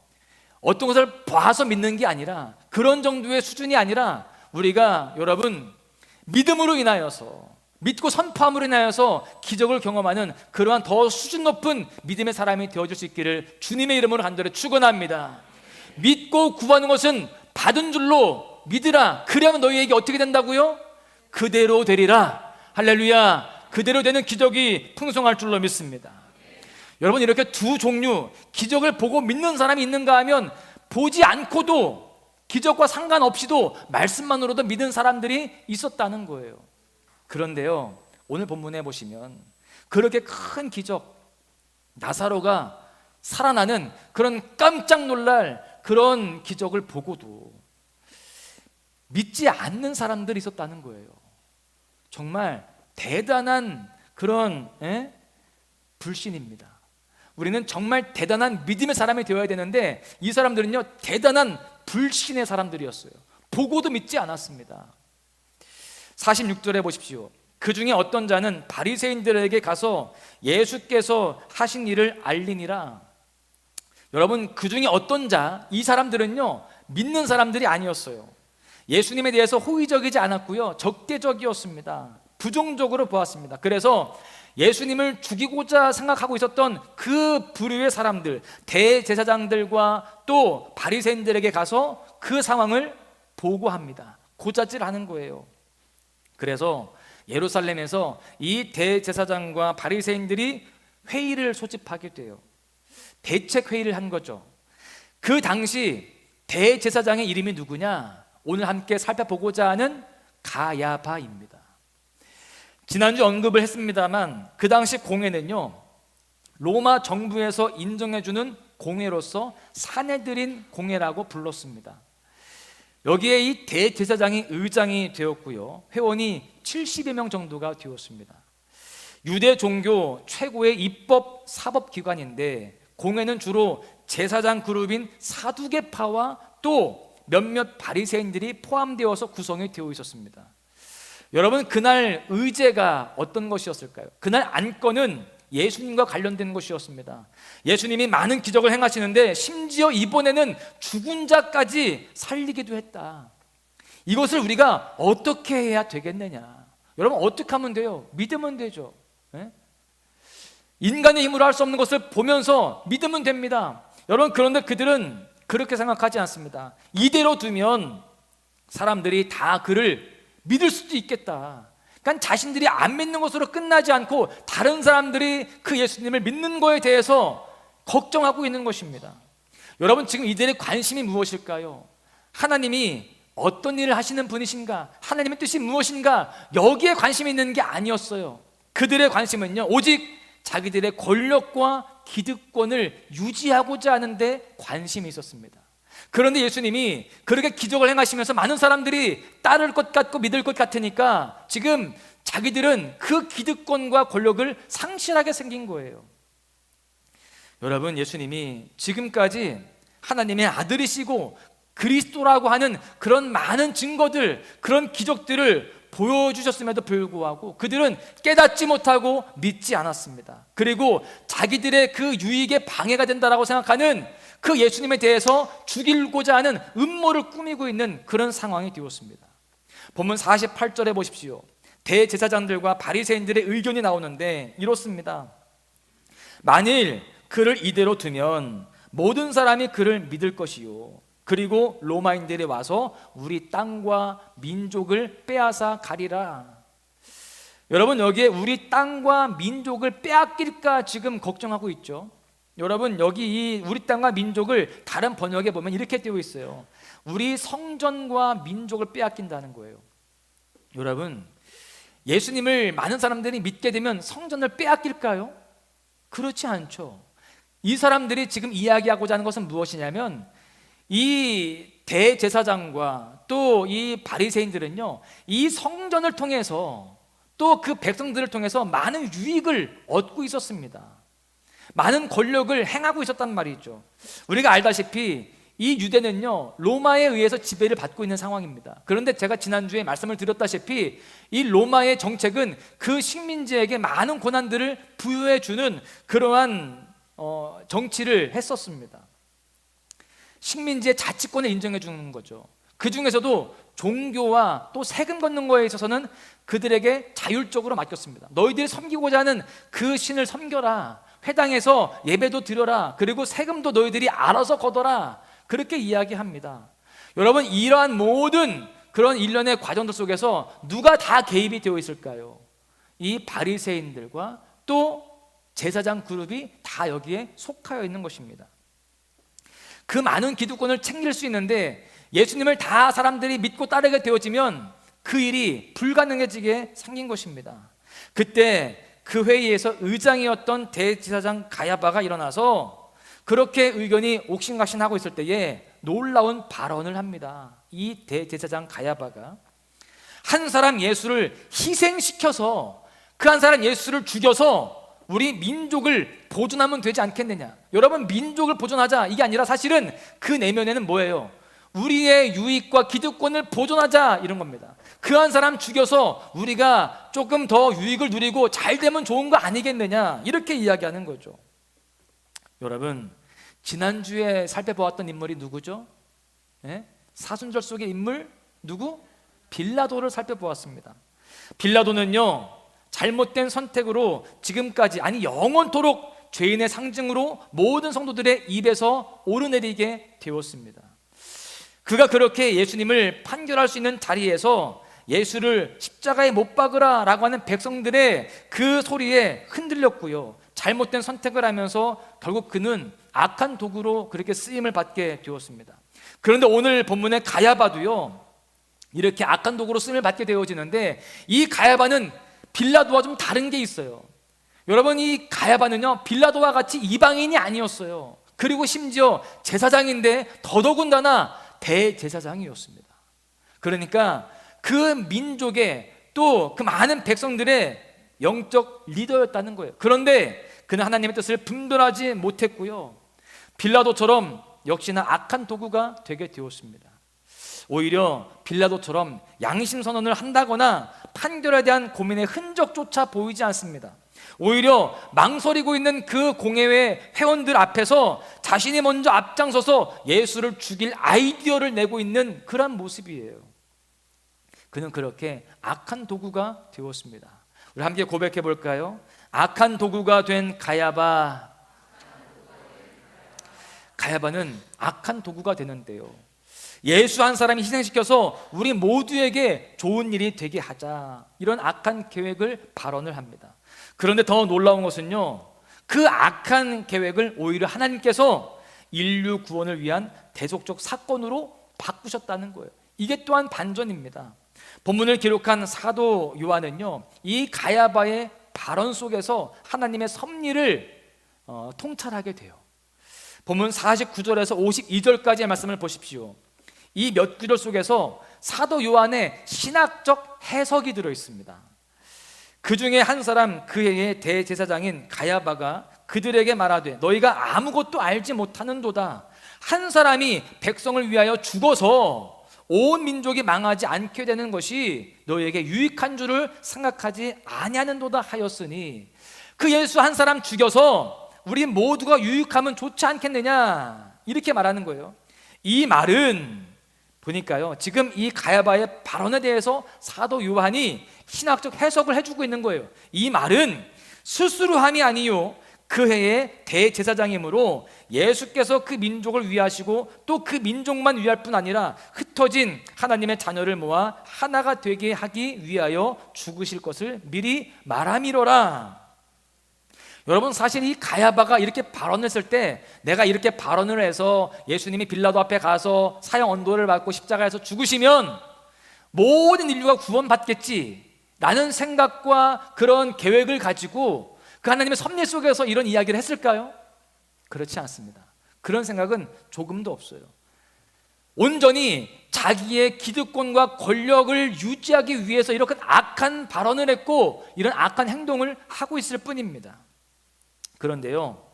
어떤 것을 봐서 믿는 게 아니라 그런 정도의 수준이 아니라 우리가 여러분 믿음으로 인하여서 믿고 선포함으로 인하여서 기적을 경험하는 그러한 더 수준 높은 믿음의 사람이 되어줄 수 있기를 주님의 이름으로 간절히 축원합니다. 믿고 구하는 것은 받은 줄로 믿으라. 그러면 너희에게 어떻게 된다고요? 그대로 되리라. 할렐루야. 그대로 되는 기적이 풍성할 줄로 믿습니다. 여러분 이렇게 두 종류 기적을 보고 믿는 사람이 있는가 하면 보지 않고도 기적과 상관없이도 말씀만으로도 믿은 사람들이 있었다는 거예요. 그런데요 오늘 본문에 보시면 그렇게 큰 기적 나사로가 살아나는 그런 깜짝 놀랄 그런 기적을 보고도 믿지 않는 사람들이 있었다는 거예요. 정말 대단한 그런 불신입니다. 우리는 정말 대단한 믿음의 사람이 되어야 되는데 이 사람들은요 대단한 불신의 사람들이었어요. 보고도 믿지 않았습니다. 46절에 보십시오. 그 중에 어떤 자는 바리새인들에게 가서 예수께서 하신 일을 알리니라. 여러분 그 중에 어떤 자, 이 사람들은요 믿는 사람들이 아니었어요. 예수님에 대해서 호의적이지 않았고요 적대적이었습니다. 부정적으로 보았습니다. 그래서 예수님을 죽이고자 생각하고 있었던 그 부류의 사람들, 대제사장들과 또 바리새인들에게 가서 그 상황을 보고합니다. 고자질하는 거예요. 그래서 예루살렘에서 이 대제사장과 바리새인들이 회의를 소집하게 돼요. 대책 회의를 한 거죠. 그 당시 대제사장의 이름이 누구냐? 오늘 함께 살펴보고자 하는 가야바입니다. 지난주 언급을 했습니다만 그 당시 공회는요 로마 정부에서 인정해주는 공회로서 사내들인 공회라고 불렀습니다. 여기에 이 대제사장이 의장이 되었고요 회원이 70여 명 정도가 되었습니다. 유대 종교 최고의 입법 사법기관인데 공회는 주로 제사장 그룹인 사두개파와 또 몇몇 바리새인들이 포함되어서 구성이 되어 있었습니다. 여러분 그날 의제가 어떤 것이었을까요? 그날 안건은 예수님과 관련된 것이었습니다. 예수님이 많은 기적을 행하시는데 심지어 이번에는 죽은 자까지 살리기도 했다. 이것을 우리가 어떻게 해야 되겠느냐? 여러분 어떻게 하면 돼요? 믿으면 되죠. 인간의 힘으로 할 수 없는 것을 보면서 믿으면 됩니다. 여러분 그런데 그들은 그렇게 생각하지 않습니다. 이대로 두면 사람들이 다 그를 믿을 수도 있겠다. 그러니까 자신들이 안 믿는 것으로 끝나지 않고 다른 사람들이 그 예수님을 믿는 거에 대해서 걱정하고 있는 것입니다. 여러분 지금 이들의 관심이 무엇일까요? 하나님이 어떤 일을 하시는 분이신가? 하나님의 뜻이 무엇인가? 여기에 관심이 있는 게 아니었어요. 그들의 관심은요 오직 자기들의 권력과 기득권을 유지하고자 하는데 관심이 있었습니다. 그런데 예수님이 그렇게 기적을 행하시면서 많은 사람들이 따를 것 같고 믿을 것 같으니까 지금 자기들은 그 기득권과 권력을 상실하게 생긴 거예요. 여러분 예수님이 지금까지 하나님의 아들이시고 그리스도라고 하는 그런 많은 증거들, 그런 기적들을 보여주셨음에도 불구하고 그들은 깨닫지 못하고 믿지 않았습니다. 그리고 자기들의 그 유익에 방해가 된다라고 생각하는 그 예수님에 대해서 죽이고자 하는 음모를 꾸미고 있는 그런 상황이 되었습니다. 본문 48절에 보십시오. 대제사장들과 바리새인들의 의견이 나오는데 이렇습니다. 만일 그를 이대로 두면 모든 사람이 그를 믿을 것이요 그리고 로마인들이 와서 우리 땅과 민족을 빼앗아 가리라. 여러분 여기에 우리 땅과 민족을 빼앗길까 지금 걱정하고 있죠. 여러분 여기 이 우리 땅과 민족을 다른 번역에 보면 이렇게 되어 있어요. 우리 성전과 민족을 빼앗긴다는 거예요. 여러분 예수님을 많은 사람들이 믿게 되면 성전을 빼앗길까요? 그렇지 않죠. 이 사람들이 지금 이야기하고자 하는 것은 무엇이냐면 이 대제사장과 또 이 바리새인들은요, 이 성전을 통해서 또 그 백성들을 통해서 많은 유익을 얻고 있었습니다. 많은 권력을 행하고 있었단 말이죠. 우리가 알다시피 이 유대는요, 로마에 의해서 지배를 받고 있는 상황입니다. 그런데 제가 지난주에 말씀을 드렸다시피 이 로마의 정책은 그 식민지에게 많은 고난들을 부여해 주는 그러한 정치를 했었습니다. 식민지의 자치권을 인정해 주는 거죠. 그 중에서도 종교와 또 세금 걷는 거에 있어서는 그들에게 자율적으로 맡겼습니다. 너희들이 섬기고자 하는 그 신을 섬겨라, 회당에서 예배도 드려라, 그리고 세금도 너희들이 알아서 걷어라, 그렇게 이야기합니다. 여러분, 이러한 모든 그런 일련의 과정들 속에서 누가 다 개입이 되어 있을까요? 이 바리새인들과 또 제사장 그룹이 다 여기에 속하여 있는 것입니다. 그 많은 기득권을 챙길 수 있는데 예수님을 다 사람들이 믿고 따르게 되어지면 그 일이 불가능해지게 생긴 것입니다. 그때 그 회의에서 의장이었던 대제사장 가야바가 일어나서 그렇게 의견이 옥신각신하고 있을 때에 놀라운 발언을 합니다. 이 대제사장 가야바가 한 사람 예수를 희생시켜서 그 한 사람 예수를 죽여서 우리 민족을 보존하면 되지 않겠느냐. 여러분, 민족을 보존하자 이게 아니라 사실은 그 내면에는 뭐예요? 우리의 유익과 기득권을 보존하자, 이런 겁니다. 그 한 사람 죽여서 우리가 조금 더 유익을 누리고 잘 되면 좋은 거 아니겠느냐, 이렇게 이야기하는 거죠. 여러분, 지난주에 살펴보았던 인물이 누구죠? 사순절 속의 인물 누구? 빌라도를 살펴보았습니다. 빌라도는요, 잘못된 선택으로 지금까지, 아니 영원토록 죄인의 상징으로 모든 성도들의 입에서 오르내리게 되었습니다. 그가 그렇게 예수님을 판결할 수 있는 자리에서 예수를 십자가에 못 박으라 라고 하는 백성들의 그 소리에 흔들렸고요, 잘못된 선택을 하면서 결국 그는 악한 도구로 그렇게 쓰임을 받게 되었습니다. 그런데 오늘 본문의 가야바도요, 이렇게 악한 도구로 쓰임을 받게 되어지는데 이 가야바는 빌라도와 좀 다른 게 있어요. 여러분, 이 가야바는요, 빌라도와 같이 이방인이 아니었어요. 그리고 심지어 제사장인데 더더군다나 대제사장이었습니다. 그러니까 그 민족의 또 그 많은 백성들의 영적 리더였다는 거예요. 그런데 그는 하나님의 뜻을 분별하지 못했고요, 빌라도처럼 역시나 악한 도구가 되게 되었습니다. 오히려 빌라도처럼 양심 선언을 한다거나 판결에 대한 고민의 흔적조차 보이지 않습니다. 오히려 망설이고 있는 그 공회의 회원들 앞에서 자신이 먼저 앞장서서 예수를 죽일 아이디어를 내고 있는 그런 모습이에요. 그는 그렇게 악한 도구가 되었습니다. 우리 함께 고백해 볼까요? 악한 도구가 된 가야바. 가야바는 악한 도구가 되는데요, 예수 한 사람이 희생시켜서 우리 모두에게 좋은 일이 되게 하자, 이런 악한 계획을 발언을 합니다. 그런데 더 놀라운 것은요, 그 악한 계획을 오히려 하나님께서 인류 구원을 위한 대속적 사건으로 바꾸셨다는 거예요. 이게 또한 반전입니다. 본문을 기록한 사도 요한은요, 이 가야바의 발언 속에서 하나님의 섭리를 통찰하게 돼요. 본문 49절에서 52절까지의 말씀을 보십시오. 이 몇 구절 속에서 사도 요한의 신학적 해석이 들어 있습니다. 그 중에 한 사람, 그 해의 대제사장인 가야바가 그들에게 말하되 너희가 아무것도 알지 못하는도다. 한 사람이 백성을 위하여 죽어서 온 민족이 망하지 않게 되는 것이 너희에게 유익한 줄을 생각하지 아니하는도다 하였으니, 그 예수 한 사람 죽여서 우리 모두가 유익하면 좋지 않겠느냐, 이렇게 말하는 거예요. 이 말은 보니까요, 지금 이 가야바의 발언에 대해서 사도 요한이 신학적 해석을 해주고 있는 거예요. 이 말은 스스로함이 아니요, 그 해의 대제사장이므로 예수께서 그 민족을 위하시고 또 그 민족만 위할 뿐 아니라 흩어진 하나님의 자녀를 모아 하나가 되게 하기 위하여 죽으실 것을 미리 말함이로라. 여러분, 사실 이 가야바가 이렇게 발언했을 때, 내가 이렇게 발언을 해서 예수님이 빌라도 앞에 가서 사형 언도를 받고 십자가에서 죽으시면 모든 인류가 구원받겠지 라는 생각과 그런 계획을 가지고 그 하나님의 섭리 속에서 이런 이야기를 했을까요? 그렇지 않습니다. 그런 생각은 조금도 없어요. 온전히 자기의 기득권과 권력을 유지하기 위해서 이렇게 악한 발언을 했고 이런 악한 행동을 하고 있을 뿐입니다. 그런데요,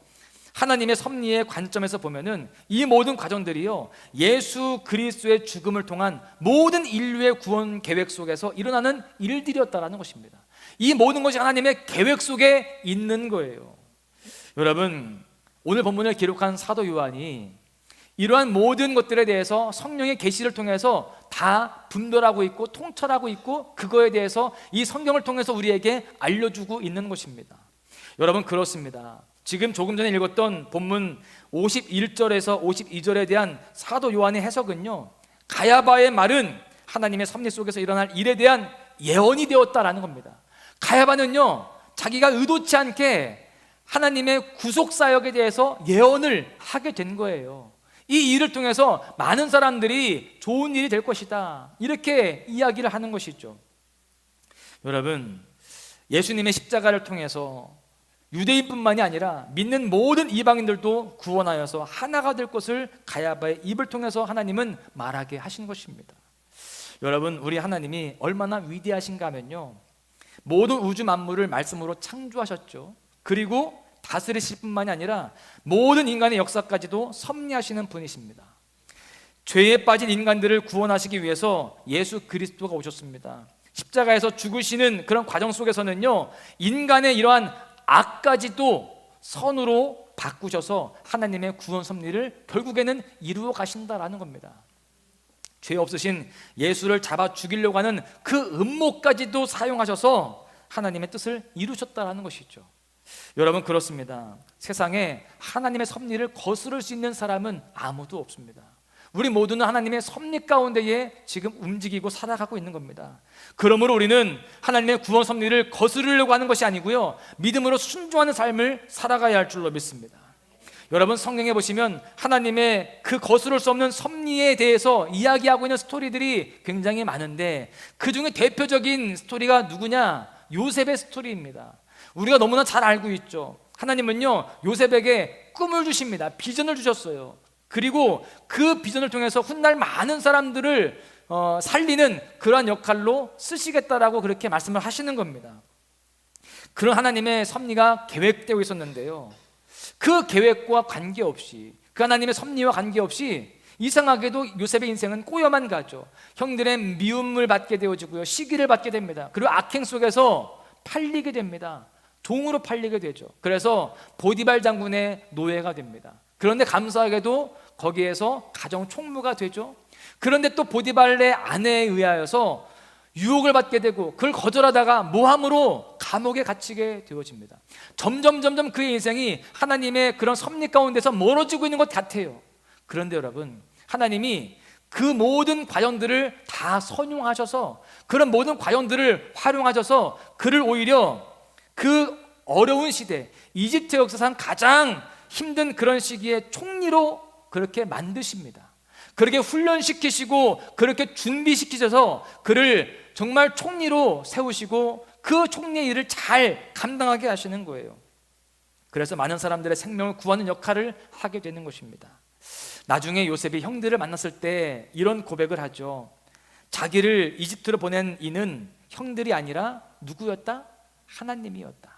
하나님의 섭리의 관점에서 보면은 이 모든 과정들이요, 예수 그리스도의 죽음을 통한 모든 인류의 구원 계획 속에서 일어나는 일들이었다라는 것입니다. 이 모든 것이 하나님의 계획 속에 있는 거예요. 여러분, 오늘 본문을 기록한 사도 요한이 이러한 모든 것들에 대해서 성령의 계시를 통해서 다 분별하고 있고 통찰하고 있고 그거에 대해서 이 성경을 통해서 우리에게 알려주고 있는 것입니다. 여러분, 그렇습니다. 지금 조금 전에 읽었던 본문 51절에서 52절에 대한 사도 요한의 해석은요, 가야바의 말은 하나님의 섭리 속에서 일어날 일에 대한 예언이 되었다라는 겁니다. 가야바는요, 자기가 의도치 않게 하나님의 구속 사역에 대해서 예언을 하게 된 거예요. 이 일을 통해서 많은 사람들이 좋은 일이 될 것이다, 이렇게 이야기를 하는 것이죠. 여러분, 예수님의 십자가를 통해서 유대인뿐만이 아니라 믿는 모든 이방인들도 구원하여서 하나가 될 것을 가야바의 입을 통해서 하나님은 말하게 하신 것입니다. 여러분, 우리 하나님이 얼마나 위대하신가 하면요, 모든 우주 만물을 말씀으로 창조하셨죠. 그리고 다스리실 뿐만이 아니라 모든 인간의 역사까지도 섭리하시는 분이십니다. 죄에 빠진 인간들을 구원하시기 위해서 예수 그리스도가 오셨습니다. 십자가에서 죽으시는 그런 과정 속에서는요, 인간의 이러한 악까지도 선으로 바꾸셔서 하나님의 구원 섭리를 결국에는 이루어 가신다라는 겁니다. 죄 없으신 예수를 잡아 죽이려고 하는 그 음모까지도 사용하셔서 하나님의 뜻을 이루셨다라는 것이죠. 여러분, 그렇습니다. 세상에 하나님의 섭리를 거스를 수 있는 사람은 아무도 없습니다. 우리 모두는 하나님의 섭리 가운데에 지금 움직이고 살아가고 있는 겁니다. 그러므로 우리는 하나님의 구원 섭리를 거스르려고 하는 것이 아니고요, 믿음으로 순종하는 삶을 살아가야 할 줄로 믿습니다. 여러분, 성경에 보시면 하나님의 그 거스를 수 없는 섭리에 대해서 이야기하고 있는 스토리들이 굉장히 많은데 그 중에 대표적인 스토리가 누구냐? 요셉의 스토리입니다. 우리가 너무나 잘 알고 있죠. 하나님은요, 요셉에게 꿈을 주십니다. 비전을 주셨어요. 그리고 그 비전을 통해서 훗날 많은 사람들을 살리는 그러한 역할로 쓰시겠다라고 그렇게 말씀을 하시는 겁니다. 그런 하나님의 섭리가 계획되어 있었는데요, 그 계획과 관계없이, 그 하나님의 섭리와 관계없이 이상하게도 요셉의 인생은 꼬여만 가죠. 형들의 미움을 받게 되어지고요, 시기를 받게 됩니다. 그리고 악행 속에서 팔리게 됩니다. 종으로 팔리게 되죠. 그래서 보디발 장군의 노예가 됩니다. 그런데 감사하게도 거기에서 가정 총무가 되죠. 그런데 또 보디발의 아내에 의하여서 유혹을 받게 되고 그걸 거절하다가 모함으로 감옥에 갇히게 되어집니다. 점점 그의 인생이 하나님의 그런 섭리 가운데서 멀어지고 있는 것 같아요. 그런데 여러분, 하나님이 그 모든 과정들을 다 선용하셔서, 그런 모든 과정들을 활용하셔서 그를 오히려 그 어려운 시대, 이집트 역사상 가장 힘든 그런 시기에 총리로 그렇게 만드십니다. 그렇게 훈련시키시고 그렇게 준비시키셔서 그를 정말 총리로 세우시고 그 총리의 일을 잘 감당하게 하시는 거예요. 그래서 많은 사람들의 생명을 구하는 역할을 하게 되는 것입니다. 나중에 요셉이 형들을 만났을 때 이런 고백을 하죠. 자기를 이집트로 보낸 이는 형들이 아니라 누구였다? 하나님이었다.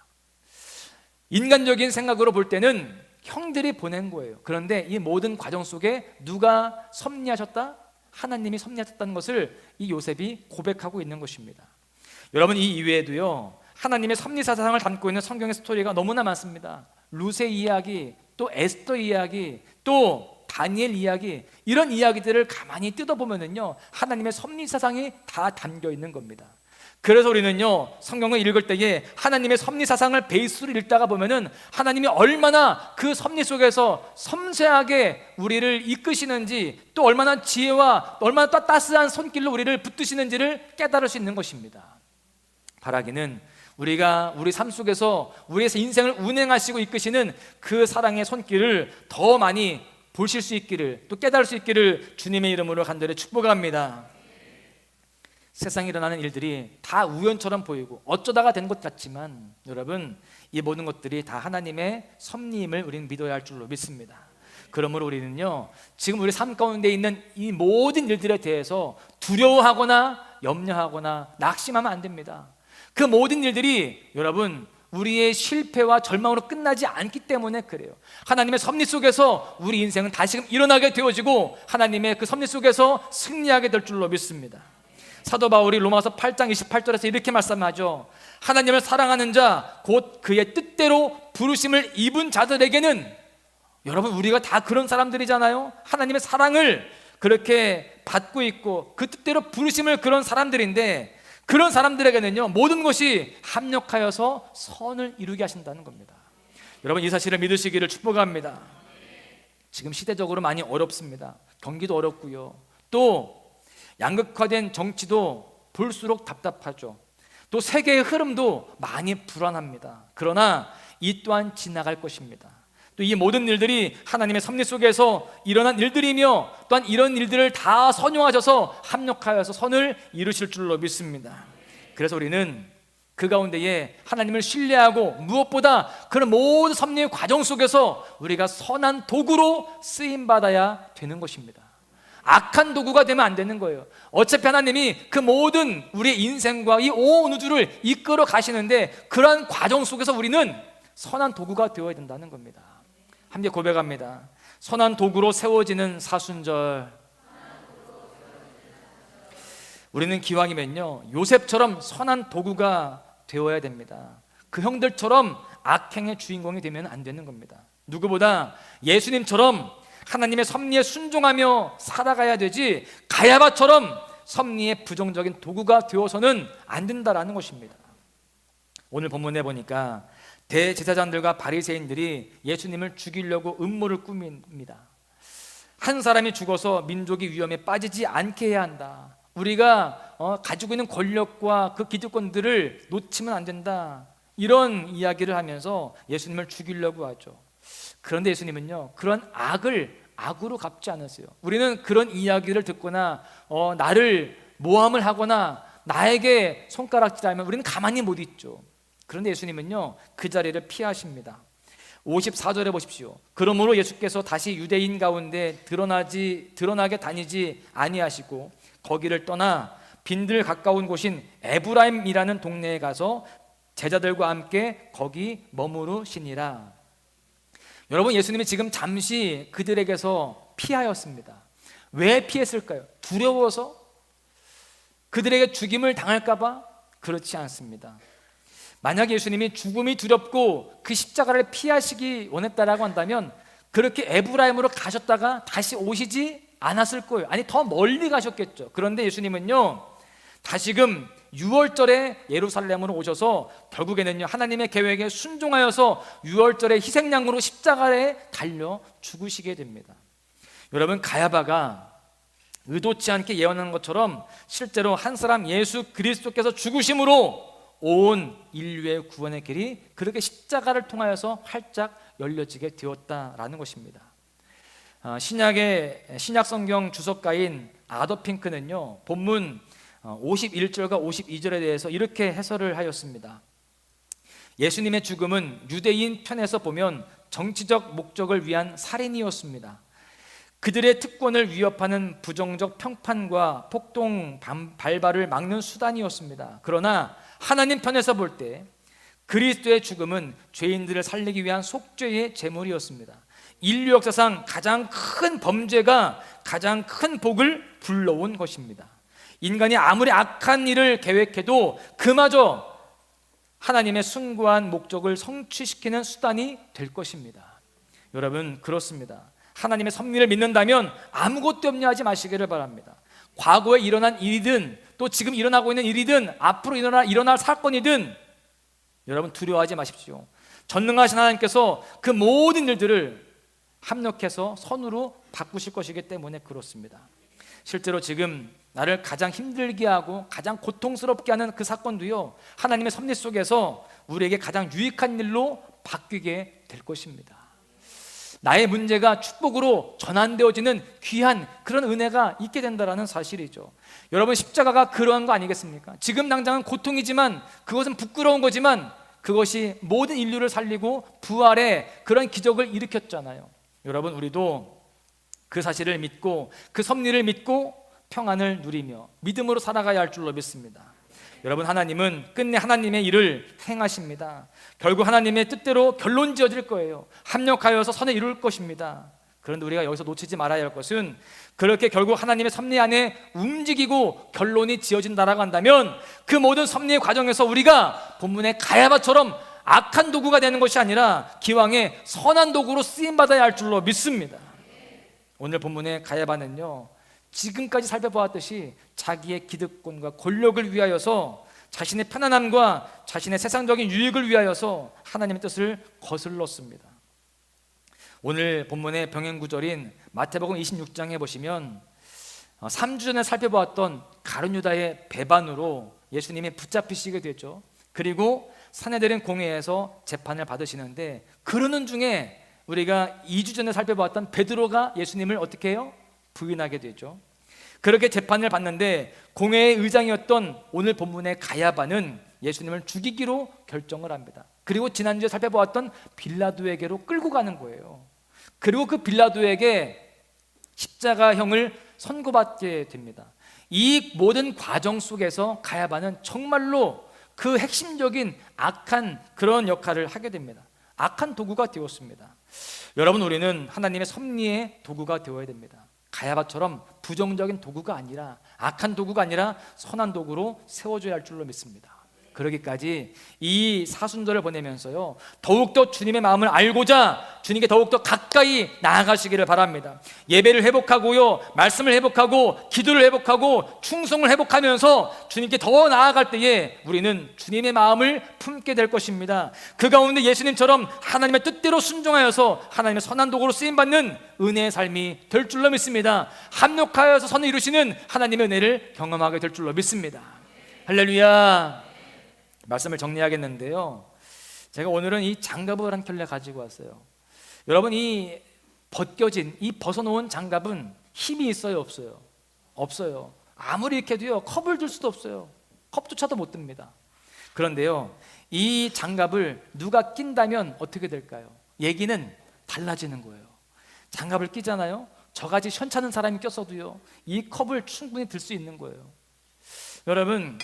인간적인 생각으로 볼 때는 형들이 보낸 거예요. 그런데 이 모든 과정 속에 누가 섭리하셨다? 하나님이 섭리하셨다는 것을 이 요셉이 고백하고 있는 것입니다. 여러분, 이 이외에도요, 하나님의 섭리 사상을 담고 있는 성경의 스토리가 너무나 많습니다. 룻의 이야기, 또 에스더 이야기, 또 다니엘 이야기, 이런 이야기들을 가만히 뜯어보면은요, 하나님의 섭리 사상이 다 담겨 있는 겁니다. 그래서 우리는요, 성경을 읽을 때에 하나님의 섭리 사상을 베이스로 읽다가 보면은 하나님이 얼마나 그 섭리 속에서 섬세하게 우리를 이끄시는지, 또 얼마나 지혜와 얼마나 따스한 손길로 우리를 붙드시는지를 깨달을 수 있는 것입니다. 바라기는 우리가 우리 삶 속에서 우리의 인생을 운행하시고 이끄시는 그 사랑의 손길을 더 많이 보실 수 있기를, 또 깨달을 수 있기를 주님의 이름으로 간절히 축복합니다. 세상에 일어나는 일들이 다 우연처럼 보이고 어쩌다가 된 것 같지만 여러분, 이 모든 것들이 다 하나님의 섭리임을 우리는 믿어야 할 줄로 믿습니다. 그러므로 우리는요, 지금 우리 삶 가운데 있는 이 모든 일들에 대해서 두려워하거나 염려하거나 낙심하면 안 됩니다. 그 모든 일들이 여러분 우리의 실패와 절망으로 끝나지 않기 때문에 그래요. 하나님의 섭리 속에서 우리 인생은 다시금 일어나게 되어지고 하나님의 그 섭리 속에서 승리하게 될 줄로 믿습니다. 사도 바울이 로마서 8장 28절에서 이렇게 말씀하죠. 하나님을 사랑하는 자 곧 그의 뜻대로 부르심을 입은 자들에게는, 여러분 우리가 다 그런 사람들이잖아요. 하나님의 사랑을 그렇게 받고 있고 그 뜻대로 부르심을 그런 사람들인데, 그런 사람들에게는요 모든 것이 합력하여서 선을 이루게 하신다는 겁니다. 여러분 이 사실을 믿으시기를 축복합니다. 지금 시대적으로 많이 어렵습니다. 경기도 어렵고요, 또 양극화된 정치도 볼수록 답답하죠. 또 세계의 흐름도 많이 불안합니다. 그러나 이 또한 지나갈 것입니다. 또 이 모든 일들이 하나님의 섭리 속에서 일어난 일들이며 또한 이런 일들을 다 선용하셔서 합력하여서 선을 이루실 줄로 믿습니다. 그래서 우리는 그 가운데에 하나님을 신뢰하고 무엇보다 그런 모든 섭리의 과정 속에서 우리가 선한 도구로 쓰임받아야 되는 것입니다. 악한 도구가 되면 안 되는 거예요. 어차피 하나님이 그 모든 우리의 인생과 이 온 우주를 이끌어 가시는데 그러한 과정 속에서 우리는 선한 도구가 되어야 된다는 겁니다. 함께 고백합니다. 선한 도구로 세워지는 사순절. 우리는 기왕이면요 요셉처럼 선한 도구가 되어야 됩니다. 그 형들처럼 악행의 주인공이 되면 안 되는 겁니다. 누구보다 예수님처럼 하나님의 섭리에 순종하며 살아가야 되지, 가야바처럼 섭리의 부정적인 도구가 되어서는 안 된다라는 것입니다. 오늘 본문에 보니까 대제사장들과 바리새인들이 예수님을 죽이려고 음모를 꾸밉니다. 한 사람이 죽어서 민족이 위험에 빠지지 않게 해야 한다. 우리가 가지고 있는 권력과 그 기득권들을 놓치면 안 된다. 이런 이야기를 하면서 예수님을 죽이려고 하죠. 그런데 예수님은요 그런 악을 악으로 갚지 않았어요. 우리는 그런 이야기를 듣거나 나를 모함을 하거나 나에게 손가락질하면 우리는 가만히 못 있죠. 그런데 예수님은요 그 자리를 피하십니다. 54절에 보십시오. 그러므로 예수께서 다시 유대인 가운데 드러나게 다니지 아니하시고 거기를 떠나 빈들 가까운 곳인 에브라임이라는 동네에 가서 제자들과 함께 거기 머무르시니라. 여러분 예수님이 지금 잠시 그들에게서 피하였습니다. 왜 피했을까요? 두려워서? 그들에게 죽임을 당할까 봐? 그렇지 않습니다. 만약에 예수님이 죽음이 두렵고 그 십자가를 피하시기 원했다라고 한다면 그렇게 에브라임으로 가셨다가 다시 오시지 않았을 거예요. 아니 더 멀리 가셨겠죠. 그런데 예수님은요 다시금 6월절에 예루살렘으로 오셔서 결국에는요 하나님의 계획에 순종하여서 6월절에 희생양으로 십자가에 달려 죽으시게 됩니다. 여러분 가야바가 의도치 않게 예언한 것처럼 실제로 한 사람 예수 그리스도께서 죽으심으로 온 인류의 구원의 길이 그렇게 십자가를 통하여서 활짝 열려지게 되었다라는 것입니다. 신약 성경 주석가인 아더 핑크는요 본문 51절과 52절에 대해서 이렇게 해설을 하였습니다. 예수님의 죽음은 유대인 편에서 보면 정치적 목적을 위한 살인이었습니다. 그들의 특권을 위협하는 부정적 평판과 폭동 발발을 막는 수단이었습니다. 그러나 하나님 편에서 볼 때 그리스도의 죽음은 죄인들을 살리기 위한 속죄의 제물이었습니다. 인류 역사상 가장 큰 범죄가 가장 큰 복을 불러온 것입니다. 인간이 아무리 악한 일을 계획해도 그마저 하나님의 숭고한 목적을 성취시키는 수단이 될 것입니다. 여러분 그렇습니다. 하나님의 섭리를 믿는다면 아무것도 염려하지 마시기를 바랍니다. 과거에 일어난 일이든 또 지금 일어나고 있는 일이든 앞으로 일어날 사건이든 여러분 두려워하지 마십시오. 전능하신 하나님께서 그 모든 일들을 합력해서 선으로 바꾸실 것이기 때문에 그렇습니다. 실제로 지금 나를 가장 힘들게 하고 가장 고통스럽게 하는 그 사건도요 하나님의 섭리 속에서 우리에게 가장 유익한 일로 바뀌게 될 것입니다. 나의 문제가 축복으로 전환되어지는 귀한 그런 은혜가 있게 된다는 사실이죠. 여러분, 십자가가 그러한 거 아니겠습니까? 지금 당장은 고통이지만, 그것은 부끄러운 거지만, 그것이 모든 인류를 살리고 부활의 그런 기적을 일으켰잖아요. 여러분, 우리도 그 사실을 믿고 그 섭리를 믿고 평안을 누리며 믿음으로 살아가야 할 줄로 믿습니다. 여러분, 하나님은 끝내 하나님의 일을 행하십니다. 결국 하나님의 뜻대로 결론 지어질 거예요. 합력하여서 선을 이룰 것입니다. 그런데 우리가 여기서 놓치지 말아야 할 것은, 그렇게 결국 하나님의 섭리 안에 움직이고 결론이 지어진다라고 한다면, 그 모든 섭리의 과정에서 우리가 본문의 가야바처럼 악한 도구가 되는 것이 아니라 기왕에 선한 도구로 쓰임받아야 할 줄로 믿습니다. 오늘 본문의 가야바는요, 지금까지 살펴보았듯이 자기의 기득권과 권력을 위하여서, 자신의 편안함과 자신의 세상적인 유익을 위하여서 하나님의 뜻을 거슬렀습니다. 오늘 본문의 병행구절인 마태복음 26장에 보시면 3주 전에 살펴보았던 가룟 유다의 배반으로 예수님이 붙잡히시게 되죠. 그리고 산헤드린 공회에서 재판을 받으시는데, 그러는 중에 우리가 2주 전에 살펴보았던 베드로가 예수님을 어떻게 해요? 부인하게 되죠. 그렇게 재판을 받는데 공회의 의장이었던 오늘 본문의 가야바는 예수님을 죽이기로 결정을 합니다. 그리고 지난주에 살펴보았던 빌라도에게로 끌고 가는 거예요. 그리고 그 빌라도에게 십자가형을 선고받게 됩니다. 이 모든 과정 속에서 가야바는 정말로 그 핵심적인 악한 그런 역할을 하게 됩니다. 악한 도구가 되었습니다. 여러분, 우리는 하나님의 섭리의 도구가 되어야 됩니다. 가야바처럼 부정적인 도구가 아니라, 악한 도구가 아니라 선한 도구로 세워줘야 할 줄로 믿습니다. 그러기까지 이 사순절을 보내면서요, 더욱더 주님의 마음을 알고자 주님께 더욱더 가까이 나아가시기를 바랍니다. 예배를 회복하고요, 말씀을 회복하고, 기도를 회복하고, 충성을 회복하면서 주님께 더 나아갈 때에 우리는 주님의 마음을 품게 될 것입니다. 그 가운데 예수님처럼 하나님의 뜻대로 순종하여서 하나님의 선한 도구로 쓰임받는 은혜의 삶이 될 줄로 믿습니다. 합력하여서 선을 이루시는 하나님의 은혜를 경험하게 될 줄로 믿습니다. 할렐루야. 말씀을 정리하겠는데요, 제가 오늘은 이 장갑을 한 켤레 가지고 왔어요. 여러분, 이 벗겨진, 이 벗어놓은 장갑은 힘이 있어요, 없어요? 없어요. 아무리 이렇게 해도요, 컵을 들 수도 없어요. 컵조차도 못 듭니다. 그런데요, 이 장갑을 누가 낀다면 어떻게 될까요? 얘기는 달라지는 거예요. 장갑을 끼잖아요, 저같이 현찮은 사람이 꼈어도요, 이 컵을 충분히 들 수 있는 거예요. 여러분,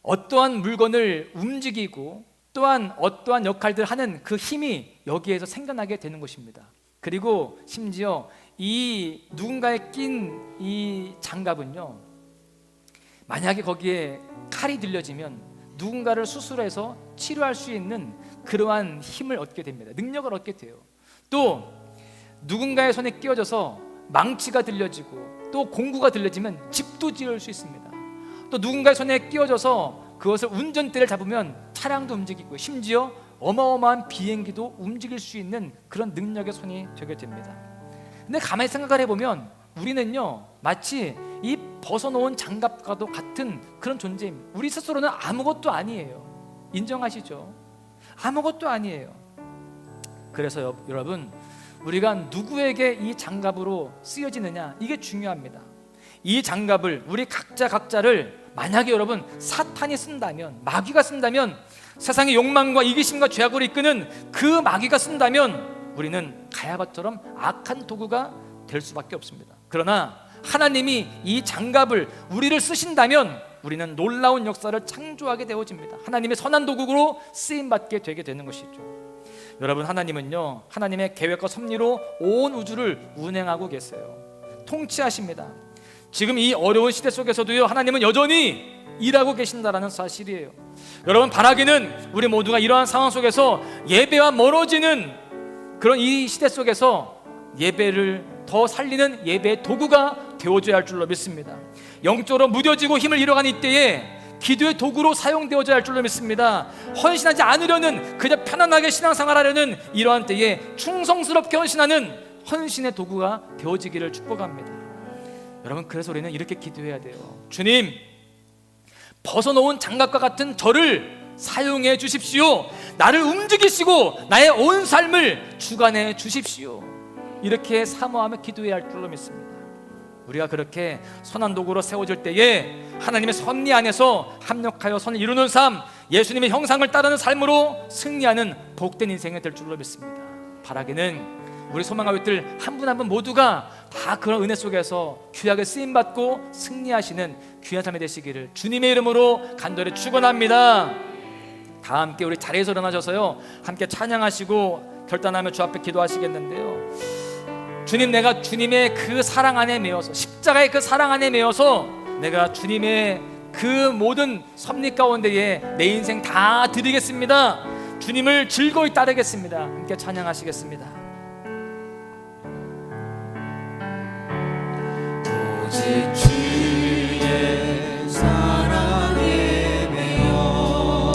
어떠한 물건을 움직이고 또한 어떠한 역할들을 하는 그 힘이 여기에서 생겨나게 되는 것입니다. 그리고 심지어 이 누군가에 낀 이 장갑은요, 만약에 거기에 칼이 들려지면 누군가를 수술해서 치료할 수 있는 그러한 힘을 얻게 됩니다. 능력을 얻게 돼요. 또 누군가의 손에 끼워져서 망치가 들려지고 또 공구가 들려지면 집도 지을 수 있습니다. 또 누군가의 손에 끼워져서 그것을 운전대를 잡으면 차량도 움직이고, 심지어 어마어마한 비행기도 움직일 수 있는 그런 능력의 손이 되게 됩니다. 근데 가만히 생각을 해보면 우리는요, 마치 이 벗어놓은 장갑과도 같은 그런 존재입니다. 우리 스스로는 아무것도 아니에요. 인정하시죠? 아무것도 아니에요. 그래서 여러분, 우리가 누구에게 이 장갑으로 쓰여지느냐, 이게 중요합니다. 이 장갑을 우리 각자를 만약에 여러분 사탄이 쓴다면, 마귀가 쓴다면, 세상의 욕망과 이기심과 죄악으로 이끄는 그 마귀가 쓴다면 우리는 가야바처럼 악한 도구가 될 수밖에 없습니다. 그러나 하나님이 이 장갑을 우리를 쓰신다면 우리는 놀라운 역사를 창조하게 되어집니다. 하나님의 선한 도구로 쓰임받게 되게 되는 것이죠. 여러분, 하나님은요, 하나님의 계획과 섭리로 온 우주를 운행하고 계세요. 통치하십니다. 지금 이 어려운 시대 속에서도요, 하나님은 여전히 일하고 계신다라는 사실이에요. 여러분, 바라기는 우리 모두가 이러한 상황 속에서 예배와 멀어지는 그런 이 시대 속에서 예배를 더 살리는 예배의 도구가 되어줘야 할 줄로 믿습니다. 영적으로 무뎌지고 힘을 잃어가는 이때에 기도의 도구로 사용되어져야 할 줄로 믿습니다. 헌신하지 않으려는, 그저 편안하게 신앙생활하려는 이러한 때에 충성스럽게 헌신하는 헌신의 도구가 되어지기를 축복합니다. 여러분, 그래서 우리는 이렇게 기도해야 돼요. 주님, 벗어놓은 장갑과 같은 저를 사용해 주십시오. 나를 움직이시고 나의 온 삶을 주관해 주십시오. 이렇게 사모하며 기도해야 할 줄로 믿습니다. 우리가 그렇게 선한 도구로 세워질 때에 하나님의 섭리 안에서 합력하여 선을 이루는 삶, 예수님의 형상을 따르는 삶으로 승리하는 복된 인생이 될 줄로 믿습니다. 바라기는 우리 소망가족들 한 분 한 분 모두가 다 그런 은혜 속에서 귀하게 쓰임받고 승리하시는 귀한 삶이 되시기를 주님의 이름으로 간절히 축원합니다. 다 함께 우리 자리에서 일어나셔서요, 함께 찬양하시고 결단하며 주 앞에 기도하시겠는데요. 주님, 내가 주님의 그 사랑 안에 매여서, 십자가의 그 사랑 안에 매여서 내가 주님의 그 모든 섭리 가운데에 내 인생 다 드리겠습니다. 주님을 즐거이 따르겠습니다. 함께 찬양하시겠습니다. 오직 주의 사랑에 매여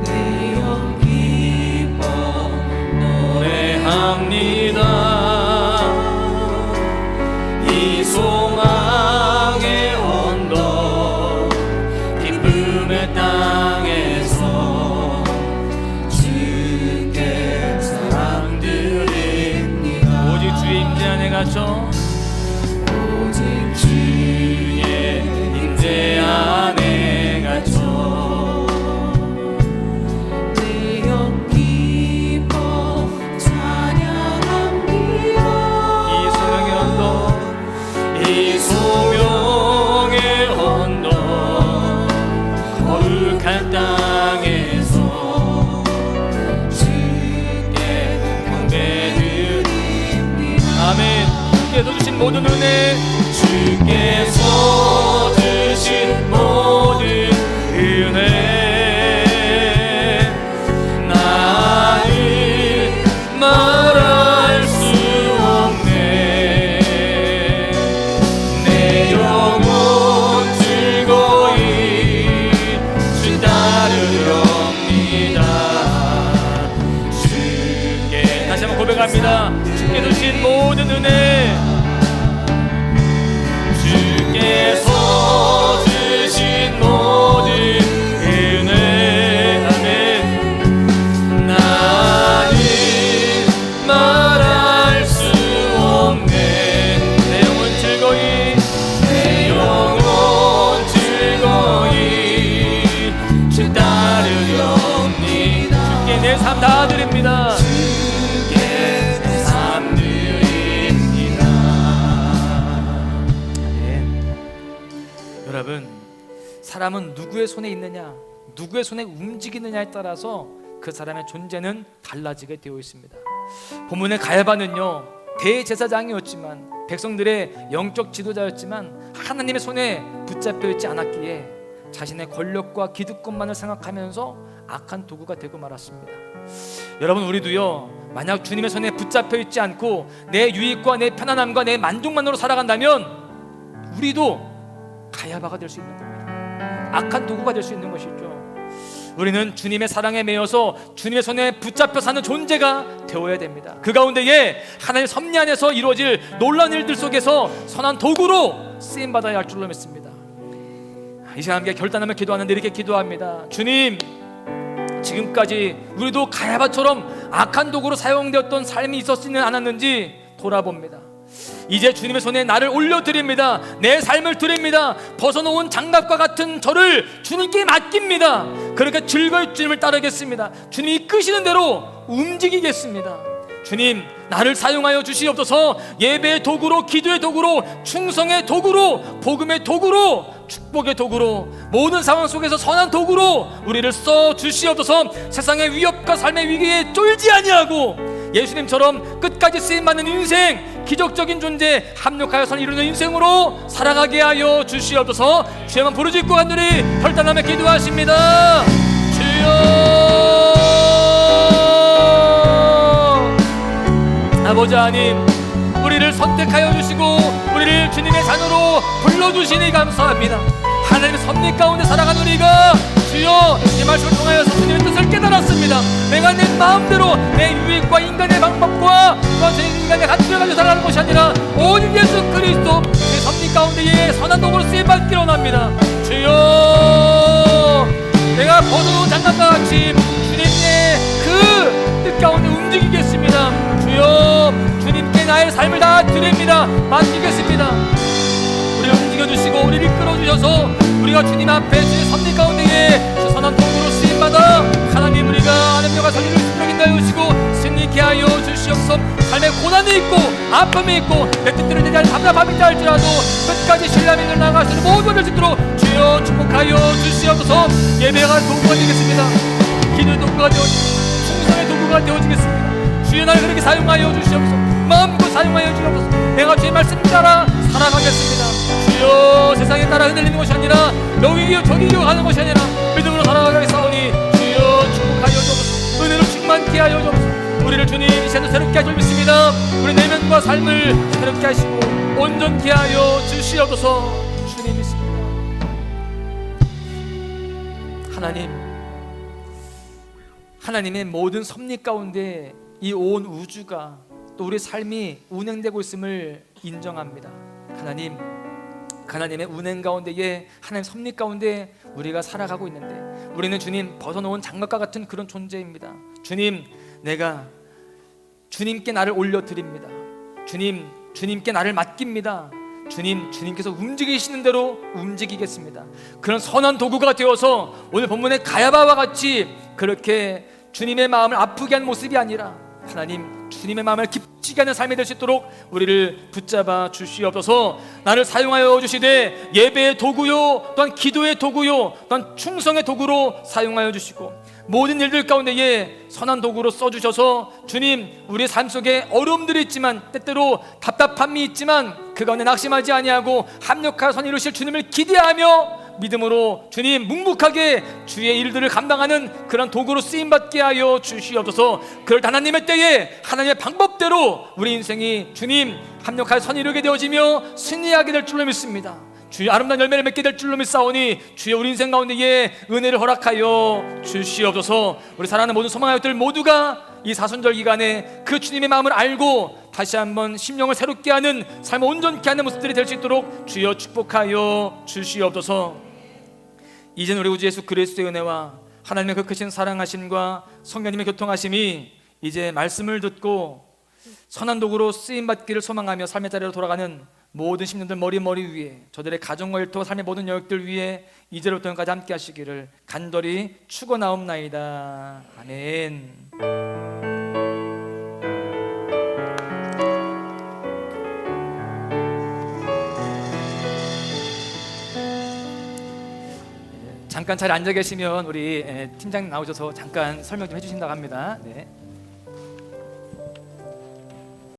내 영 기뻐 노래합니다. 이 소망의 언덕 기쁨의 땅에서 주께 사랑 드립니다. 오직 주의 임재 안에 갇혀 주의 임재 안에 갇혀 내 영 기뻐 찬양합니다. 이 소명의 언덕, 이 소명의 언덕 거룩한 땅에서 주께 경배드립니다. 아멘. 주께서 주신 모든 은혜, 주께서 주신 모든 은혜 나는 말할 수 없네. 내 영혼 즐거이 주 따르렵니다. 주께 다시 한번 고백합니다. 주께서 주신 모든 은혜, 주께서 주신 모든 은혜 아멘. 나는 말할 수 없네. 내 영혼 즐거이, 내 영혼 즐거이 주 따르렵니다. 주께 내 삶 다 드립니다. 주께 내 삶 드립니다. 여러분, 사람은 누구의 손에 있느냐, 누구의 손에 움직이느냐에 따라서 그 사람의 존재는 달라지게 되어 있습니다. 본문의 가야바는요, 대제사장이었지만 백성들의 영적 지도자였지만 하나님의 손에 붙잡혀 있지 않았기에 자신의 권력과 기득권만을 생각하면서 악한 도구가 되고 말았습니다. 여러분, 우리도요, 만약 주님의 손에 붙잡혀 있지 않고 내 유익과 내 편안함과 내 만족만으로 살아간다면 우리도 가야바가 될 수 있는 겁니다. 악한 도구가 될 수 있는 것이죠. 우리는 주님의 사랑에 매여서 주님의 손에 붙잡혀 사는 존재가 되어야 됩니다. 그 가운데에 하나님의 섭리 안에서 이루어질 놀라운 일들 속에서 선한 도구로 쓰임받아야 할 줄로 믿습니다. 이 시간 함께 결단하며 기도하는데 이렇게 기도합니다. 주님, 지금까지 우리도 가야바처럼 악한 도구로 사용되었던 삶이 있었지는 않았는지 돌아봅니다. 이제 주님의 손에 나를 올려드립니다. 내 삶을 드립니다. 벗어놓은 장갑과 같은 저를 주님께 맡깁니다. 그렇게 즐거이 주님을 따르겠습니다. 주님이 이끄시는 대로 움직이겠습니다. 주님, 나를 사용하여 주시옵소서. 예배의 도구로, 기도의 도구로, 충성의 도구로, 복음의 도구로, 축복의 도구로, 모든 상황 속에서 선한 도구로 우리를 써 주시옵소서. 세상의 위협과 삶의 위기에 쫄지 아니하고 예수님처럼 끝까지 쓰임받는 인생, 기적적인 존재, 합력하여 선 이루는 인생으로 살아가게 하여 주시옵소서. 주여만 부르짖고 간절히 결단하며 기도하십니다. 주여, 아버지 하나님, 우리를 선택하여 주시고 우리를 주님의 자녀로 불러주시니 감사합니다. 하나님의 섭리 가운데 살아가는 우리가 주여, 이 말씀을 통하여서 주님의 뜻을 깨달았습니다. 내가 내 마음대로 내 유익과 인간의 방법과 또 인간의 가치를 가지고 살아가는 것이 아니라 오직 예수 그리스도 그 섭리 가운데에 선한 도구로 쓰임받기로 합니다. 주여, 내가 벗어놓은 장갑과 같이 주님의 그 뜻 가운데 움직이겠습니다. 주여, 주님께 나의 삶을 다 드립니다. 맡기겠습니다. 우리를 움직여주시고 우리를 이끌어주셔서 우리가 주님 앞에 주의 섭리 가운데에 주 선한 도구로 쓰임받아 하나님 우리가 하나님과 살리를 수록인다 해주시고 승리케 하여 주시옵소서. 삶에 고난이 있고 아픔이 있고 내 뜻대로 되지 않는 답답함이 있다 할지라도 끝까지 신뢰하며 나아갈 수 있는 모든 것을 있도록 주여 축복하여 주시옵소서. 예배가 도구가 되겠습니다. 기도의 도구가 되어지고 충성의 도구가 되어지겠습니다. 주여 나를 그렇게 사용하여 주시옵소서. 마음껏 사용하여 주시옵소서. 내가 주의 말씀 따라 살아가겠습니다. 주여, 세상에 따라 흔들리는 것이 아니라 여기요 저기요 가는 것이 아니라 믿음으로 살아가겠사오니 주여 축복하여 주옵소서. 은혜로 충만케 하여 주옵소서. 우리를 주님 이 시간도 새롭게 하여 주십니다. 우리 내면과 삶을 새롭게 하시고 온전케 하여 주시옵소서. 주님 믿습니다. 하나님의 모든 섭리 가운데 이 온 우주가 또 우리 삶이 운행되고 있음을 인정합니다. 하나님의 운행 가운데에 하나님 섭리 가운데 우리가 살아가고 있는데 우리는 주님 벗어놓은 장갑과 같은 그런 존재입니다. 주님, 내가 주님께 나를 올려드립니다. 주님께 나를 맡깁니다. 주님께서 움직이시는 대로 움직이겠습니다. 그런 선한 도구가 되어서 오늘 본문의 가야바와 같이 그렇게 주님의 마음을 아프게 하는 모습이 아니라 하나님 주님의 마음을 기쁘게 하는 삶이 될 수 있도록 우리를 붙잡아 주시옵소서. 나를 사용하여 주시되 예배의 도구요 또한 기도의 도구요 또한 충성의 도구로 사용하여 주시고 모든 일들 가운데에 선한 도구로 써주셔서 주님 우리의 삶 속에 어려움들이 있지만 때때로 답답함이 있지만 그 가운데 낙심하지 아니하고 합력하여 선 이루실 주님을 기대하며 믿음으로 주님 묵묵하게 주의 일들을 감당하는 그런 도구로 쓰임받게 하여 주시옵소서. 그럴 하나님의 때에 하나님의 방법대로 우리 인생이 주님 합력하여 선 이루게 되어지며 승리하게 될 줄로 믿습니다. 주의 아름다운 열매를 맺게 될 줄로 믿사오니 주여 우리 인생 가운데에 은혜를 허락하여 주시옵소서. 우리 사랑하는 모든 소망하였들 모두가 이 사순절 기간에 그 주님의 마음을 알고 다시 한번 심령을 새롭게 하는 삶을 온전케 하는 모습들이 될 수 있도록 주여 축복하여 주시옵소서. 이제는 우리 구주 예수 그리스도의 은혜와 하나님의 그 크신 사랑하심과 성령님의 교통하심이 이제 말씀을 듣고 선한 도구로 쓰임받기를 소망하며 삶의 자리로 돌아가는 모든 심령들 머리 위에 저들의 가정과 일터 삶의 모든 영역들 위에 이제로부터 영까지 함께 하시기를 간절히 축원하옵나이다. 아멘. 잠깐 잘 앉아 계시면 우리 팀장님 나오셔서 잠깐 설명 좀 해주신다고 합니다. 네.